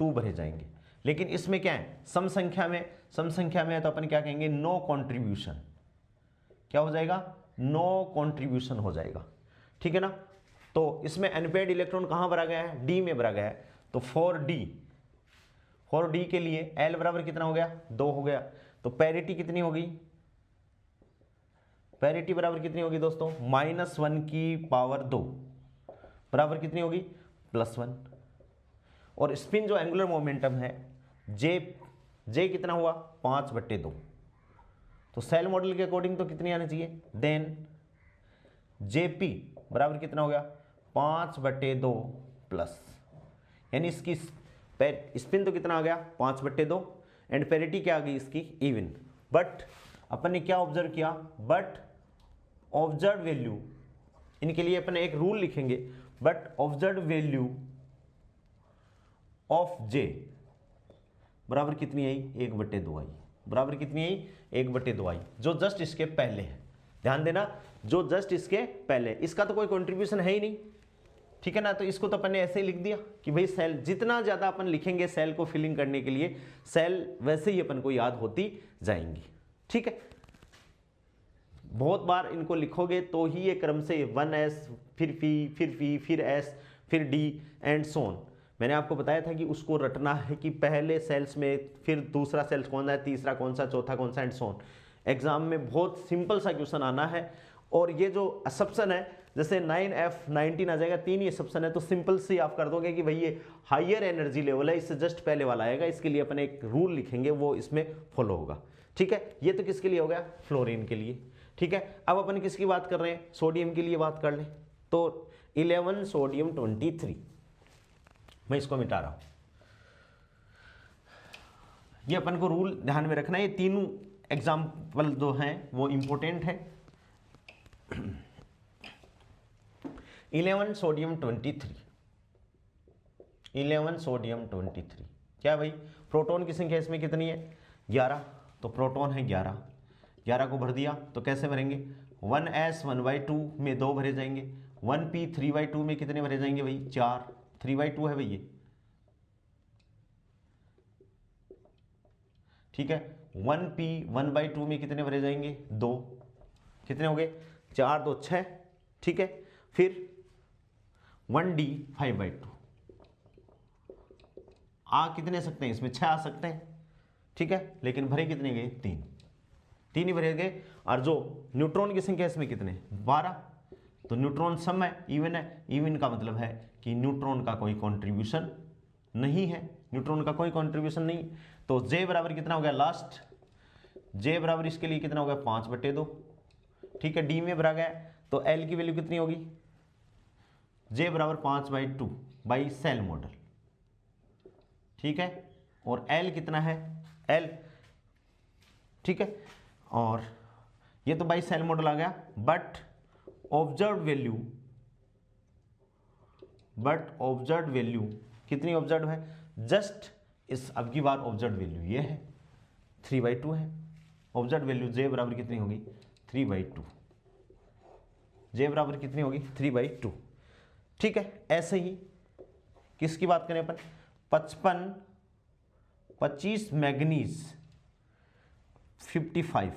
2 भरे जाएंगे। लेकिन इसमें क्या है? सम संख्या में है तो अपन क्या कहेंगे? No contribution. क्या हो जाएगा? नो कंट्रीब्यूशन हो जाएगा, ठीक है ना। तो इसमें अनपेयर्ड इलेक्ट्रॉन कहां भरा गया है? डी में भरा गया है। तो 4d के लिए L बराबर कितना हो गया? 2 हो गया। तो पैरिटी कितनी होगी? पैरिटी बराबर कितनी होगी दोस्तों? -1 की पावर 2 बराबर कितनी होगी? +1। और स्पिन जो एंगुलर मोमेंटम है जे कितना हुआ? 5/2। तो सेल मॉडल के अकॉर्डिंग तो कितनी आनी चाहिए? देन Jp बराबर कितना हो गया? 5/2 प्लस, यानी इसकी स्पिन तो कितना आ गया? 5/2 एंड पेरिटी क्या आ गई इसकी? इवन। बट अपन ने क्या ऑब्जर्व किया? बट ऑब्जर्व वैल्यू, इनके लिए अपन एक रूल लिखेंगे। But observe value of J बराबर कितनी आई? 1/2 आई। बराबर कितनी आई? 1/2 आई, जो जस्ट इसके पहले है। ध्यान देना, जो जस्ट इसके पहले, इसका तो कोई कंट्रीब्यूशन है ही नहीं, ठीक है ना। तो इसको तो अपन ने ऐसे ही लिख दिया कि भाई सेल, जितना ज्यादा अपन लिखेंगे सेल को फिलिंग करने के लिए, सेल वैसे ही अपन को याद होती जाएंगी, ठीक है। बहुत बार इनको लिखोगे तो ही ये क्रम से 1s फिर p फिर p फिर s फिर d एंड सोन। मैंने आपको बताया था कि उसको रटना है कि पहले सेल्स में, फिर दूसरा सेल्स कौन सा है, तीसरा कौन सा, चौथा कौन सा एंड सोन। एग्जाम में बहुत सिंपल सा क्वेश्चन आना है। और ये जो असप्शन है, जैसे 9F19 आ जाएगा, 3 ही असप्शन है, तो सिंपल से आप कर दोगे कि भाई ये हायर एनर्जी लेवल है, इससे जस्ट पहले वाला आएगा। इसके लिए अपन एक रूल लिखेंगे, वो इसमें फॉलो होगा, ठीक है। ये तो किसके लिए हो गया? फ्लोरीन के लिए, ठीक है। अब अपन किसकी बात कर रहे हैं? सोडियम के लिए बात कर लें। तो 11 सोडियम 23, मैं इसको मिटा रहा हूं। ये अपन को रूल ध्यान में रखना है। ये तीनों एग्जाम्पल जो हैं वो इंपॉर्टेंट है। 11 सोडियम 23, 11 सोडियम 23 क्या भाई? प्रोटॉन की संख्या इसमें कितनी है? 11। तो प्रोटॉन है 11, 11 को भर दिया। तो कैसे भरेंगे? 1s 1/2 में 2 भरे जाएंगे। 1p 3/2 में कितने भरे जाएंगे भाई? 4। 3/2 है भाई ये, ठीक है। 1p 1/2 में कितने भरे जाएंगे? 2। कितने हो गए? 4 2 6, ठीक है। फिर 1d 5/2 कितने आ सकते हैं, इसमें 6 आ सकते हैं, ठीक है, लेकिन भरे कितने गए, 3 ही भरे गए। और जो न्यूट्रॉन की संख्या इसमें कितने, 12, तो न्यूट्रॉन सम है, इवन है। इवन का मतलब है कि न्यूट्रॉन का कोई कंट्रीब्यूशन नहीं है, न्यूट्रॉन का कोई कंट्रीब्यूशन नहीं। तो जे बराबर कितना हो गया लास्ट, जे बराबर इसके लिए कितना हो गया, 5/2, ठीक है, डी में भरा गया। तो एल की वैल्यू कितनी होगी, जे बराबर 5/2 बाई सेल मॉडल, ठीक है, और एल कितना है, एल, ठीक है, और ये तो बाई सेल मॉडल आ गया। बट ऑब्जर्व वैल्यू कितनी ऑब्जर्व है, जस्ट इस अब की बार ऑब्जर्व वैल्यू ये है 3/2 है। ऑब्जर्व वैल्यू जे बराबर कितनी होगी, 3/2, जे बराबर कितनी होगी, 3/2, ठीक है। ऐसे ही किसकी बात करें अपन, 25 मैग्नीज 55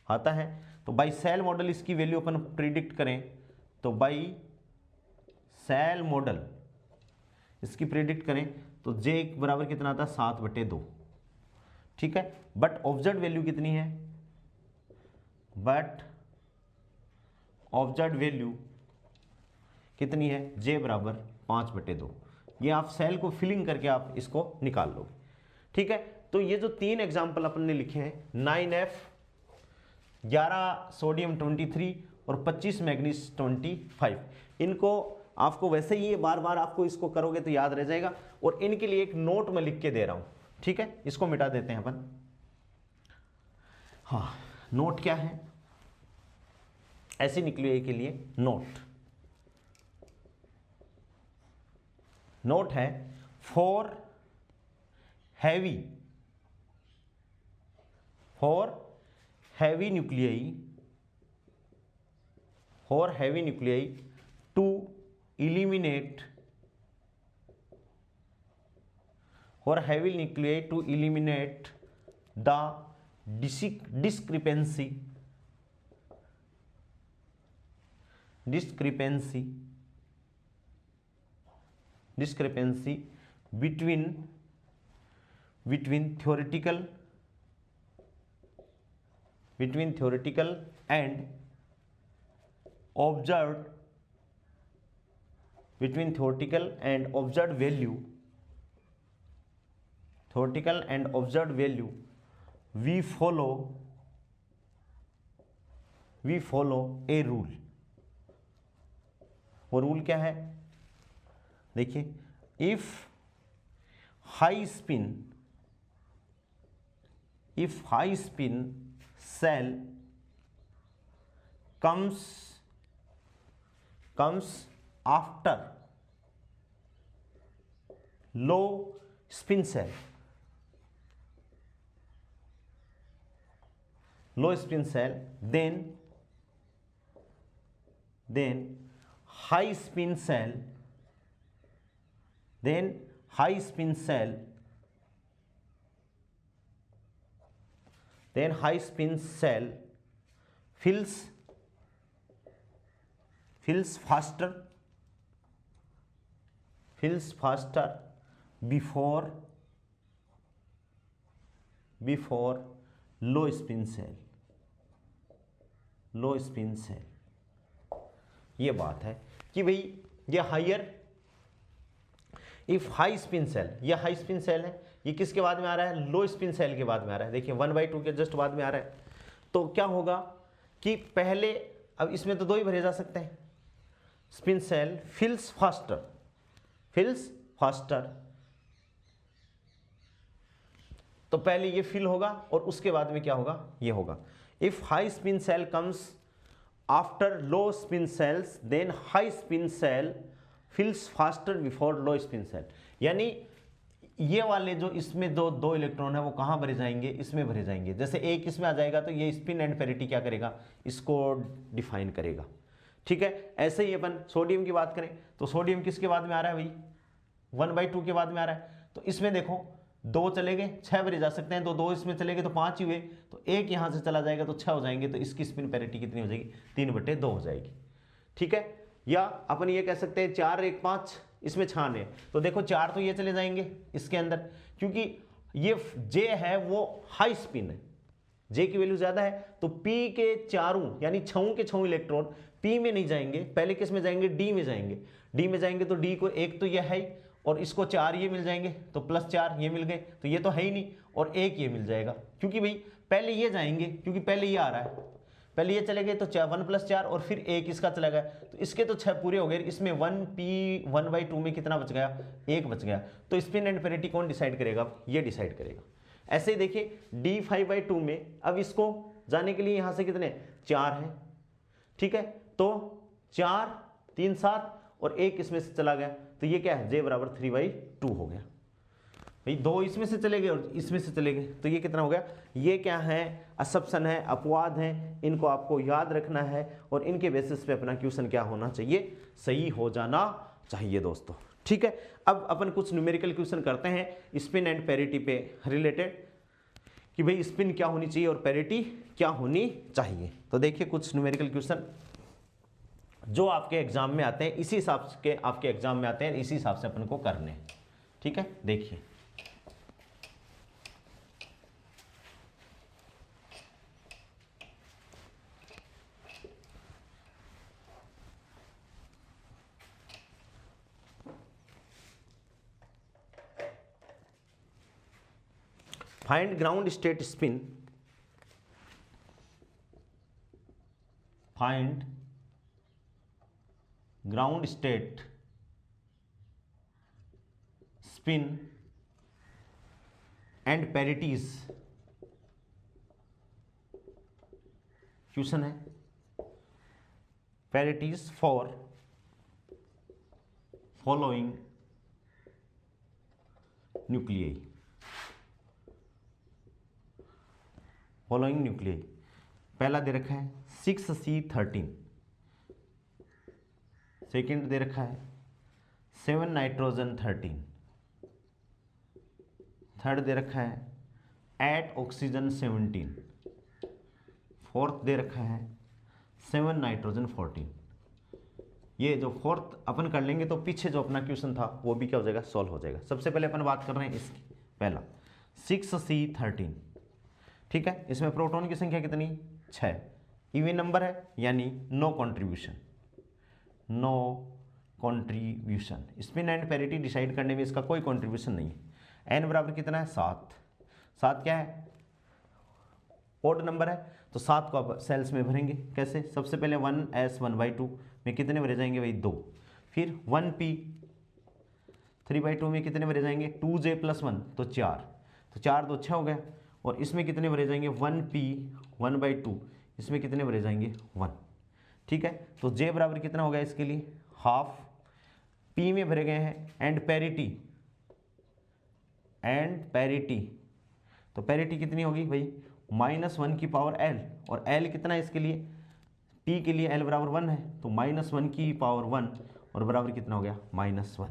आता है। तो बाई सेल मॉडल इसकी वैल्यू अपन प्रिडिक्ट करें, तो बाई सेल मॉडल इसकी प्रिडिक्ट करें तो जे बराबर कितना आता है, 7/2, ठीक है। बट ऑब्जर्व वैल्यू कितनी है, बट ऑब्जर्व वैल्यू कितनी है, जे बराबर 5/2। ये आप सेल को फिलिंग करके आप इसको निकाल लोगे, ठीक है। तो ये जो 3 एग्जाम्पल अपन ने लिखे हैं, 9F, 11 सोडियम 23 और 25 मैग्नीज 25, इनको आपको वैसे ही बार बार आपको इसको करोगे तो याद रह जाएगा। और इनके लिए एक नोट मैं लिख के दे रहा हूं, ठीक है, इसको मिटा देते हैं अपन। हाँ, नोट क्या है, ऐसी निकली के लिए नोट है for heavy nuclei to eliminate the discrepancy between theoretical and observed value, we follow a rule। वो रूल क्या है, देखिए, if high spin shell comes after low spin cell, then high spin cell fills faster before low spin cell। ये बात है कि भाई ये इफ हाई स्पिन सेल, ये हाई स्पिन सेल है, ये किसके बाद में आ रहा है, लो स्पिन सेल के बाद में आ रहा है। देखिए 1/2 के जस्ट बाद में आ रहा है। तो क्या होगा कि पहले, अब इसमें तो 2 ही भरे जा सकते हैं, स्पिन सेल फिल्स फास्टर, तो पहले ये फिल होगा और उसके बाद में क्या होगा, ये होगा। If high spin shell comes after low spin shells, then high spin shell fills faster before low spin shell. यानी ये वाले जो इसमें दो इलेक्ट्रॉन है वो कहाँ भरे जाएंगे, इसमें भरे जाएंगे। जैसे एक इसमें आ जाएगा तो ये स्पिन एंड पेरिटी क्या करेगा, इसको डिफाइन करेगा, ठीक है। ऐसे ही अपन सोडियम की बात करें तो सोडियम किसके बाद में आ रहा है भाई, 1/2 के बाद में आ रहा है। तो इसमें देखो 2 चले गए, 6 भरे जा सकते हैं, तो 2 इसमें चले गए तो 5 ही हुए, तो 1 यहाँ से चला जाएगा तो 6 हो जाएंगे, तो इसकी स्पिन पेरिटी कितनी हो जाएगी, 3/2 हो जाएगी, ठीक है। या अपन ये कह सकते हैं 4, 1, 5 इसमें छान है, तो देखो 4 तो ये चले जाएंगे इसके अंदर, क्योंकि ये जे है वो हाई स्पिन है, जे की वैल्यू ज्यादा है, तो पी के चारों यानी छऊ के छऊ इलेक्ट्रॉन पी में नहीं जाएंगे, पहले किस में जाएंगे, डी में जाएंगे। डी में जाएंगे तो डी को एक तो यह है और इसको 4 ये मिल जाएंगे, तो +4 ये मिल गए, तो ये तो है ही नहीं, और एक ये मिल जाएगा, क्योंकि भाई पहले ये जाएंगे, क्योंकि पहले ये आ रहा है, पहले ये चले गए तो 1 + 4 और फिर एक इसका चला गया, तो इसके तो 6 पूरे हो गए, इसमें 1p1/2 में कितना बच गया, 1 बच गया। तो स्पिन एंड पेरिटी कौन डिसाइड करेगा, ये डिसाइड करेगा। ऐसे ही देखिए d5/2 में अब इसको जाने के लिए यहां से कितने 4 हैं, ठीक है, तो 4 3 7 और एक इसमें से चला गया, तो ये क्या है, j = 3/2 हो गया। भाई 2 इसमें से चले गए और इसमें से चले गए, तो ये कितना हो गया, ये क्या है, असम्पशन है, अपवाद है, इनको आपको याद रखना है और इनके बेसिस पे अपना क्वेश्चन क्या होना चाहिए, सही हो जाना चाहिए दोस्तों। ठीक है, अब अपन कुछ न्यूमेरिकल क्वेश्चन करते हैं स्पिन एंड पेरिटी पे रिलेटेड, कि भाई स्पिन क्या होनी चाहिए और पेरिटी क्या होनी चाहिए। तो देखिए कुछ न्यूमेरिकल क्वेश्चन जो आपके एग्जाम में आते हैं, इसी हिसाब के आपके एग्जाम में आते हैं, इसी हिसाब से अपन को करने हैं। ठीक है, देखिए find ground state spin, find ground state spin and parities. Question है parities for following nuclei, following nuclei. पहला दे रखा है 6C13, सेकेंड दे रखा है 7 नाइट्रोजन 13, थर्ड दे रखा है 8 ऑक्सीजन 17, फोर्थ दे रखा है 7 नाइट्रोजन 14। ये जो फोर्थ अपन कर लेंगे तो पीछे जो अपना क्वेश्चन था वो भी क्या हो जाएगा, सॉल्व हो जाएगा। सबसे पहले अपन बात कर रहे हैं इसकी, पहला 6C13, ठीक है, इसमें प्रोटॉन की संख्या कितनी, 6, इवन नंबर है यानी no contribution, no contribution. Spin and parity decide करने में इसका कोई कंट्रीब्यूशन नहीं है। n बराबर कितना है, 7, 7 क्या है, ओड नंबर है, तो 7 को आप सेल्स में भरेंगे कैसे, सबसे पहले 1s1/2 में कितने भरे जाएंगे भाई, 2, फिर 1p 3/2 में कितने भरे जाएंगे, 2j + 1 तो 4, तो 4 तो 6 हो गया, और इसमें कितने भरे जाएंगे 1p 1/2, इसमें कितने भरे जाएंगे 1, ठीक है, तो j बराबर कितना हो गया इसके लिए, हाफ, p में भरे गए हैं, एंड पेरिटी, तो पेरिटी कितनी होगी भाई, -1 की पावर l, और l कितना है इसके लिए, p के लिए l बराबर 1 है, तो -1 की पावर 1 और बराबर कितना हो गया, -1,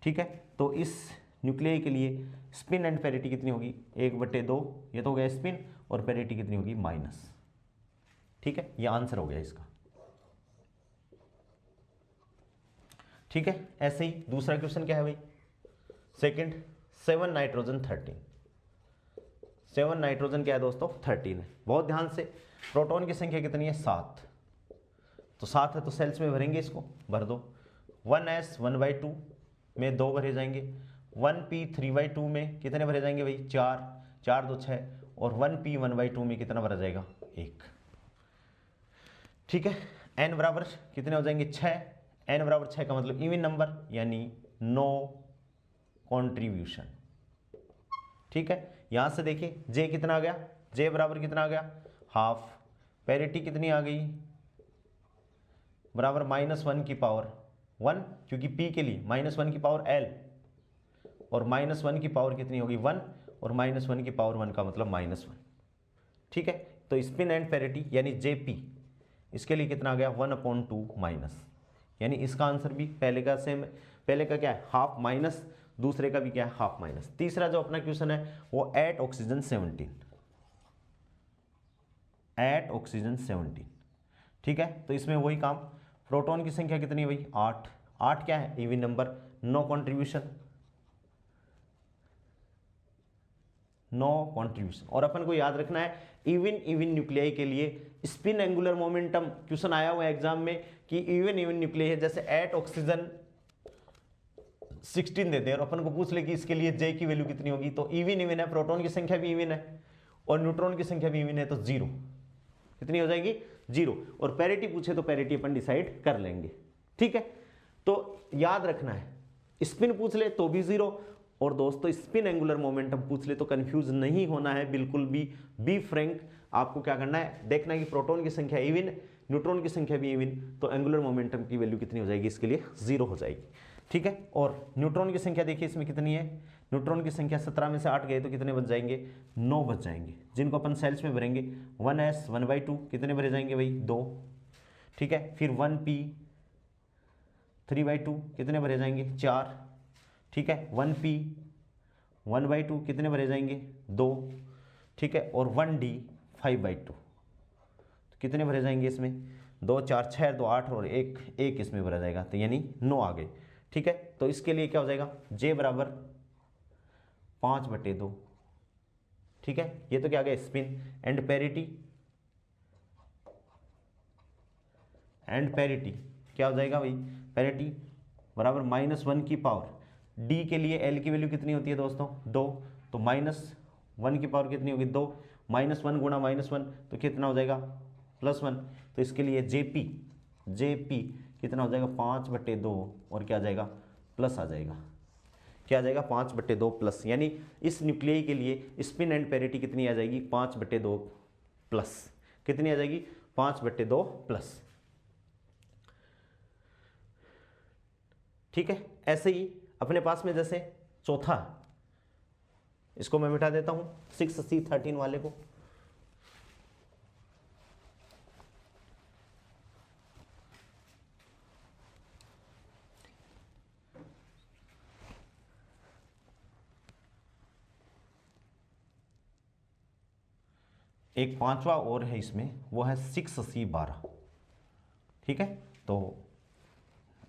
ठीक है। तो इस न्यूक्लियाई के लिए स्पिन एंड पेरिटी कितनी होगी, 1/2, ये तो हो गया स्पिन, और पेरिटी कितनी होगी, माइनस, ठीक है, ये आंसर हो गया इसका, ठीक है। ऐसे ही दूसरा क्वेश्चन क्या है भाई, सेकंड 7 नाइट्रोजन 13, 7 नाइट्रोजन क्या है दोस्तों, 13 है। बहुत ध्यान से, प्रोटॉन की संख्या कितनी है, 7, तो 7 है तो सेल्स में भरेंगे, इसको भर दो, 1s1/2 में 2 भरे जाएंगे, 1p 3/2 में कितने भरे जाएंगे भाई, 4, 4 2 6, और 1p 1/2 में कितना भरा जाएगा, 1, ठीक है। n बराबर कितने हो जाएंगे, 6, n बराबर 6 का मतलब इवन नंबर यानी नो कंट्रीब्यूशन, ठीक है। यहां से देखिए j कितना आ गया, j बराबर कितना आ गया, हाफ, पेरिटी कितनी आ गई, बराबर -1 की पावर 1, क्योंकि p के लिए -1 की पावर l, और -1 की पावर कितनी होगी 1, और -1 की पावर 1 का मतलब -1, ठीक है। तो स्पिन एंड पेरिटी यानी jp, इसके लिए कितना आ गया, 1/2 माइनस, यानी इसका आंसर भी पहले का सेम, पहले का क्या है, हाफ माइनस, दूसरे का भी क्या है, हाफ माइनस। तीसरा जो अपना क्वेश्चन है वो 8 ऑक्सीजन 17, 8 ऑक्सीजन 17, ठीक है। तो इसमें वही काम, प्रोटॉन की संख्या कितनी है भाई, 8, 8 क्या है, even number, no contribution, no contribution. और अपन को याद रखना है इवन न्यूक्लियाई के लिए स्पिन एंगुलर मोमेंटम, क्वेश्चन आया हुआ है एग्जाम में कि इवन न्यूक्लियाई है, जैसे एट ऑक्सीजन 16 देते हैं और अपन को पूछ ले कि इसके लिए जे की वैल्यू कितनी होगी, तो इवन है, प्रोटॉन की संख्या भी इवन है और न्यूट्रॉन की संख्या भी इवन है, तो 0 कितनी हो जाएगी 0। और पैरिटी पूछे तो पैरिटी अपन डिसाइड कर लेंगे, ठीक है। तो याद रखना है स्पिन पूछ ले तो भी 0, और दोस्तों स्पिन एंगुलर मोमेंटम पूछ ले तो कंफ्यूज नहीं होना है बिल्कुल भी, बी फ्रैंक। आपको क्या करना है, देखना है कि प्रोटॉन की संख्या इवन, न्यूट्रॉन की संख्या भी इवन, तो एंगुलर मोमेंटम की वैल्यू कितनी हो जाएगी, इसके लिए 0 हो जाएगी, ठीक है। और न्यूट्रॉन की संख्या देखिए इसमें कितनी है, न्यूट्रॉन की संख्या 17 में से 8 गए तो कितने बच जाएंगे, 9 बच जाएंगे, जिनको अपन सेल्स में भरेंगे 1s 1/2 कितने भरे जाएंगे भाई 2, ठीक है। फिर 1p 3/2 कितने भरे जाएंगे 4, ठीक है। 1p 1/2 कितने भरे जाएंगे 2, ठीक है। और 1d 5/2 तो कितने भरे जाएंगे इसमें 2 4 6 2 8 और एक इसमें भरा जाएगा, तो यानी 9 आ गए, ठीक है। तो इसके लिए क्या हो जाएगा j बराबर 5/2, ठीक है। ये तो क्या आ गया स्पिन। एंड पैरिटी क्या हो जाएगा भाई, पैरिटी बराबर -1 की पावर, d के लिए l की वैल्यू कितनी होती है दोस्तों 2, तो -1 की पावर कितनी होगी 2, -1 गुणा -1 तो कितना हो जाएगा +1, तो इसके लिए जेपी कितना हो जाएगा 5/2 और क्या आ जाएगा प्लस आ जाएगा, क्या आ जाएगा 5/2 प्लस, यानी इस न्यूक्लियाई के लिए स्पिन एंड पैरिटी कितनी आ जाएगी 5/2 प्लस, कितनी आ जाएगी 5/2 प्लस, ठीक है। ऐसे ही अपने पास में जैसे चौथा, इसको मैं मिटा देता हूं 6C13 वाले को, एक पांचवा और है इसमें, वो है 6C12, ठीक है। तो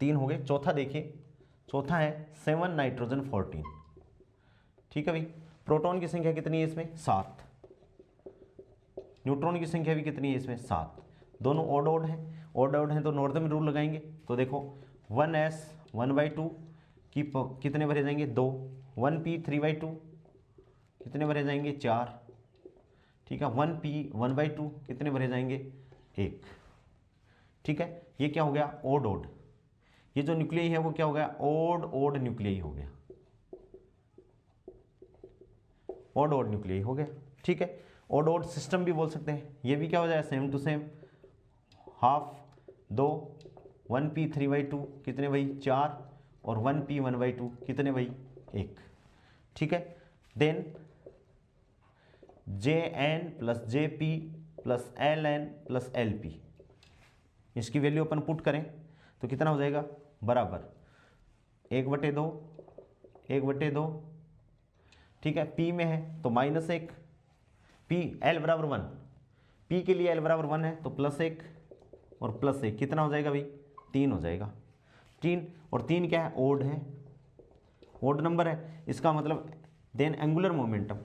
3 हो गए। चौथा देखिए, चौथा है 7 नाइट्रोजन 14, ठीक है भाई। प्रोटॉन की संख्या कितनी है इसमें 7, न्यूट्रॉन की संख्या भी कितनी है इसमें 7, दोनों ओड हैं तो नॉर्दर्न रूल लगाएंगे, तो देखो 1s 1/2 की कितने भरे जाएंगे 2, 1p 3/2 कितने भरे जाएंगे 4, ठीक है। 1p 1/2 कितने भरे जाएंगे 1, ठीक है। ये क्या हो गया ओड, ये जो न्यूक्लियाई है वो क्या हो गया ओड न्यूक्लियाई हो गया, ओड न्यूक्लियाई हो गया, ठीक है। ओड सिस्टम भी बोल सकते हैं, ये भी क्या हो जाएगा same to same, half 2, 1p 3/2 कितने भाई 4 और 1p 1/2 कितने भाई 1, ठीक है। Then Jn + Jp + Ln + Lp, इसकी वैल्यू अपन पुट करें तो कितना हो जाएगा बराबर 1/2, ठीक है। P में है तो -1, P L बराबर 1, P के लिए L बराबर 1 है तो +1 और +1 कितना हो जाएगा भाई 3 हो जाएगा, 3 और 3 क्या है ओड नंबर है, इसका मतलब then angular momentum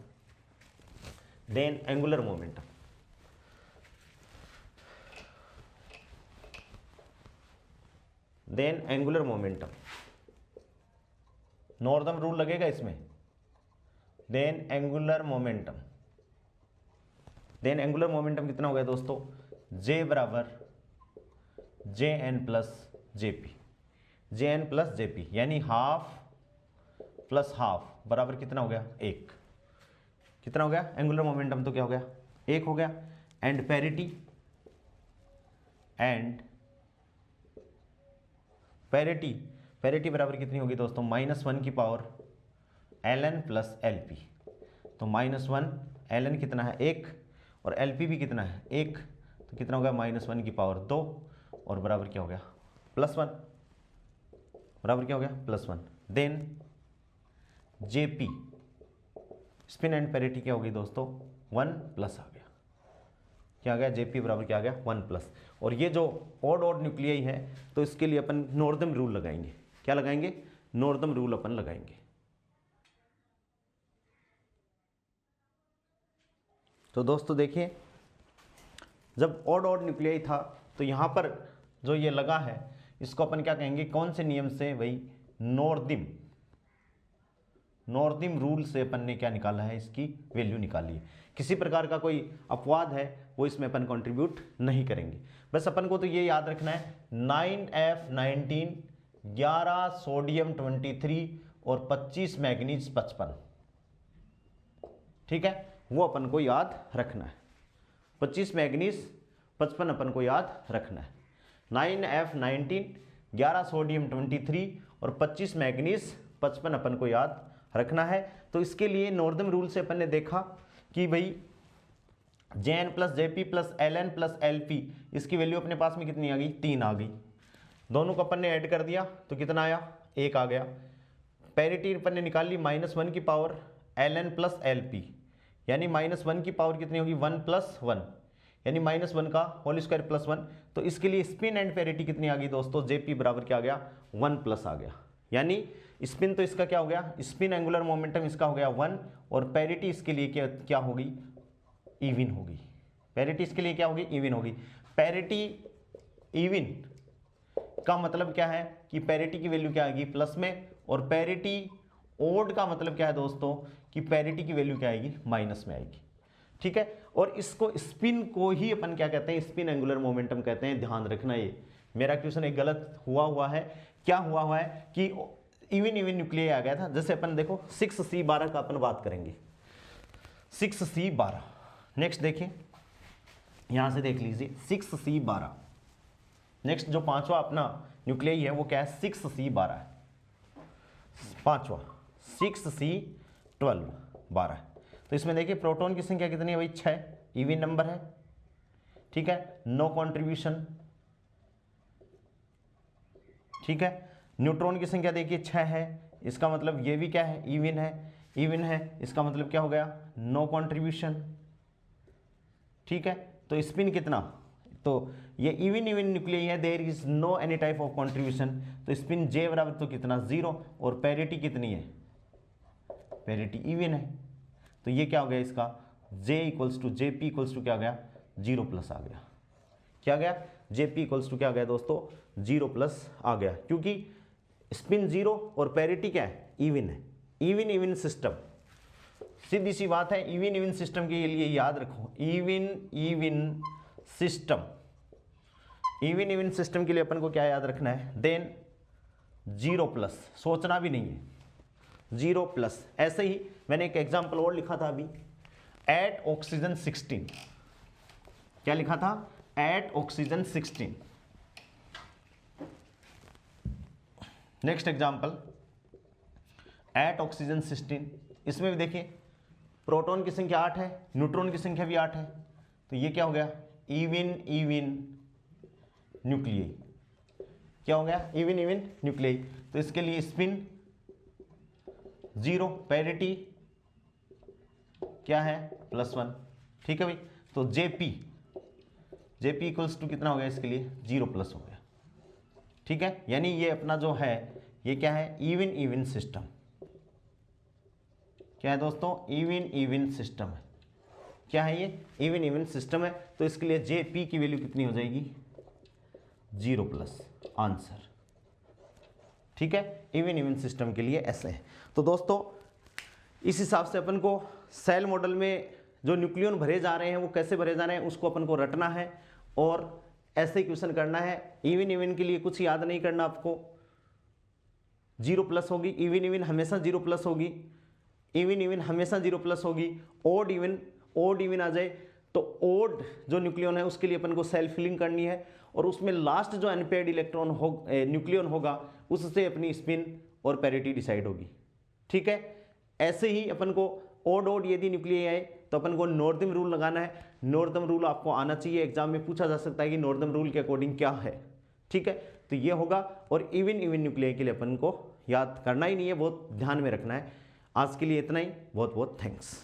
Nordheim rule लगेगा इसमें, देन एंगुलर मोमेंटम कितना हो गया दोस्तों J बराबर Jn + Jp, यानी हाफ + हाफ बराबर कितना हो गया 1, कितना हो गया एंगुलर मोमेंटम तो क्या हो गया 1 हो गया। एंड पैरिटी बराबर कितनी होगी दोस्तों -1 की पावर Ln + Lp, तो -1 Ln कितना है 1 और Lp भी कितना है 1, तो कितना हो गया -1 की पावर 2 और बराबर क्या हो गया +1, बराबर क्या हो गया +1। Then Jp spin and parity क्या होगी दोस्तों 1+ आ गया, क्या आ गया Jp बराबर क्या आ गया 1+। और ये जो ओड न्यूक्लियाई है तो इसके लिए अपन नॉर्दर्न रूल लगाएंगे, क्या लगाएंगे नॉर्दम रूल अपन लगाएंगे। तो दोस्तों देखिए, जब ऑड ऑड न्यूक्लियाई था तो यहाँ पर जो ये लगा है इसको अपन क्या कहेंगे, कौन से नियम से, वही नॉर्दिम रूल से अपन ने क्या निकाला है, इसकी वैल्यू निकाली है। किसी प्रकार का कोई अपवाद है वो इसमें अपन कंट्रीब्यूट नहीं करेंगे। बस अपन को तो ये याद रखना है 9F19, 11 सोडियम 23 और 25 मैग्नीज 55, ठीक है, वो अपन को याद रखना है। 25 मैग्नीज 55 अपन को याद रखना है। 9F19, 11 सोडियम 23 और 25 मैग्नीज 55 अपन को याद रखना है। तो इसके लिए नॉर्दम रूल से अपन ने देखा कि भाई Jn plus Jp plus Ln plus Lp, इसकी वैल्यू अपने पास में कितनी आ गई, 3 आ गई। दोनों को अपन ने ऐड कर दिया तो कितना आया, 1 आ गया। पैरिटी अपन ने निकाल ली -1 की पावर Ln प्लस Lp, यानी -1 की पावर कितनी होगी, 1 प्लस 1, यानी -1 का होल स्क्वायर प्लस 1। तो इसके लिए स्पिन एंड पैरिटी कितनी आ गई दोस्तों, Jp बराबर क्या आ गया, 1 प्लस आ गया। यानी स्पिन तो इसका क्या हो गया, स्पिन एंगुलर मोमेंटम इसका हो गया 1, और पैरिटी इसके लिए क्या हो गई, इवन होगी। पैरिटी इसके लिए क्या होगी, इवन होगी। पैरिटी इवन का मतलब क्या है कि पैरिटी की वैल्यू क्या आएगी, प्लस में, और पैरिटी ओड का मतलब क्या है दोस्तों कि पैरिटी की वैल्यू क्या आएगी, माइनस में आएगी, ठीक है। और इसको स्पिन को ही अपन क्या कहते हैं, स्पिन एंगुलर मोमेंटम कहते हैं। ध्यान रखना, ये मेरा क्वेश्चन एक गलत हुआ है। क्या हुआ है कि इवन न्यूक्लियाई आ गया था। जैसे अपन देखो 6C12 का अपन बात करेंगे, 6C12। नेक्स्ट देखिए, यहां से देख लीजिए 6C12। नेक्स्ट जो पांचवा अपना न्यूक्लियाई है वो क्या है, 6C12 है। पांचवा 6C12 12। तो इसमें देखिए प्रोटॉन की संख्या कितनी है भाई, 6, इवन नंबर है, ठीक है, नो कंट्रीब्यूशन, ठीक है। न्यूट्रॉन की संख्या देखिए 6 है, इसका मतलब ये भी क्या है, इवन है, इसका मतलब क्या हो गया, नो कंट्रीब्यूशन, ठीक है। तो स्पिन कितना, तो ये इवन न्यूक्लियाई है, there is no any type of contribution, तो स्पिन J बराबर तो कितना, 0, और पैरिटी कितनी है, पैरिटी इवन है। तो ये क्या हो गया इसका, J equals to Jp equals to क्या हो गया, 0 प्लस आ गया। क्या गया, Jp इक्वल्स टू क्या आ गया दोस्तों, 0 प्लस आ गया, क्योंकि स्पिन 0 और पैरिटी क्या है, इवन है। इवन सिस्टम, सीधी सी बात है। इवन सिस्टम के लिए याद रखो, इवन सिस्टम के लिए अपन को क्या याद रखना है, देन 0 प्लस, सोचना भी नहीं है, 0 प्लस। ऐसे ही मैंने एक एग्जांपल और लिखा था अभी, एट ऑक्सीजन 16, क्या लिखा था, eight oxygen 16। Next example, eight oxygen 16, इसमें भी देखिए प्रोटॉन की संख्या 8 है, न्यूट्रॉन की संख्या भी 8 है, तो ये क्या हो गया, इवन न्यूक्लियाई। क्या हो गया, इवन न्यूक्लियाई। तो इसके लिए स्पिन 0, पैरिटी क्या है, +1, ठीक है भाई। तो Jp इक्वल्स टू कितना हो गया, इसके लिए 0 प्लस हो गया, ठीक है। यानी ये अपना जो है ये क्या है, इवन सिस्टम। क्या है दोस्तों, इवन सिस्टम है। क्या है ये, इवन सिस्टम है। तो इसके लिए Jp की वैल्यू कितनी हो जाएगी, 0 प्लस, आंसर, ठीक है। इवन सिस्टम के लिए ऐसे है। तो दोस्तों इस हिसाब से अपन को सेल मॉडल में जो न्यूक्लियन भरे जा रहे हैं वो कैसे भरे जा रहे हैं उसको अपन को रटना है, और ऐसे क्वेश्चन करना है। इवन के लिए कुछ याद नहीं करना आपको, 0 प्लस होगी, इवन हमेशा 0 प्लस होगी, इवन हमेशा 0 प्लस होगी। ओड इवन आ जाए तो ओड जो न्यूक्लियन है उसके लिए अपन को सेल फिलिंग करनी है, और उसमें लास्ट जो अनपेयर्ड इलेक्ट्रॉन न्यूक्लियन होगा उससे अपनी स्पिन और पैरिटी डिसाइड होगी, ठीक है। ऐसे ही अपन को ओड यदि न्यूक्लियाई आए तो अपन को नॉर्दम रूल लगाना है। नॉर्दम रूल आपको आना चाहिए, एग्जाम में पूछा जा सकता है कि नॉर्दम रूल के अकॉर्डिंग क्या है, ठीक है। तो ये होगा, और इवन न्यूक्लियाई के लिए अपन को याद करना ही नहीं है, बहुत ध्यान में रखना है। आज के लिए इतना ही, बहुत बहुत थैंक्स।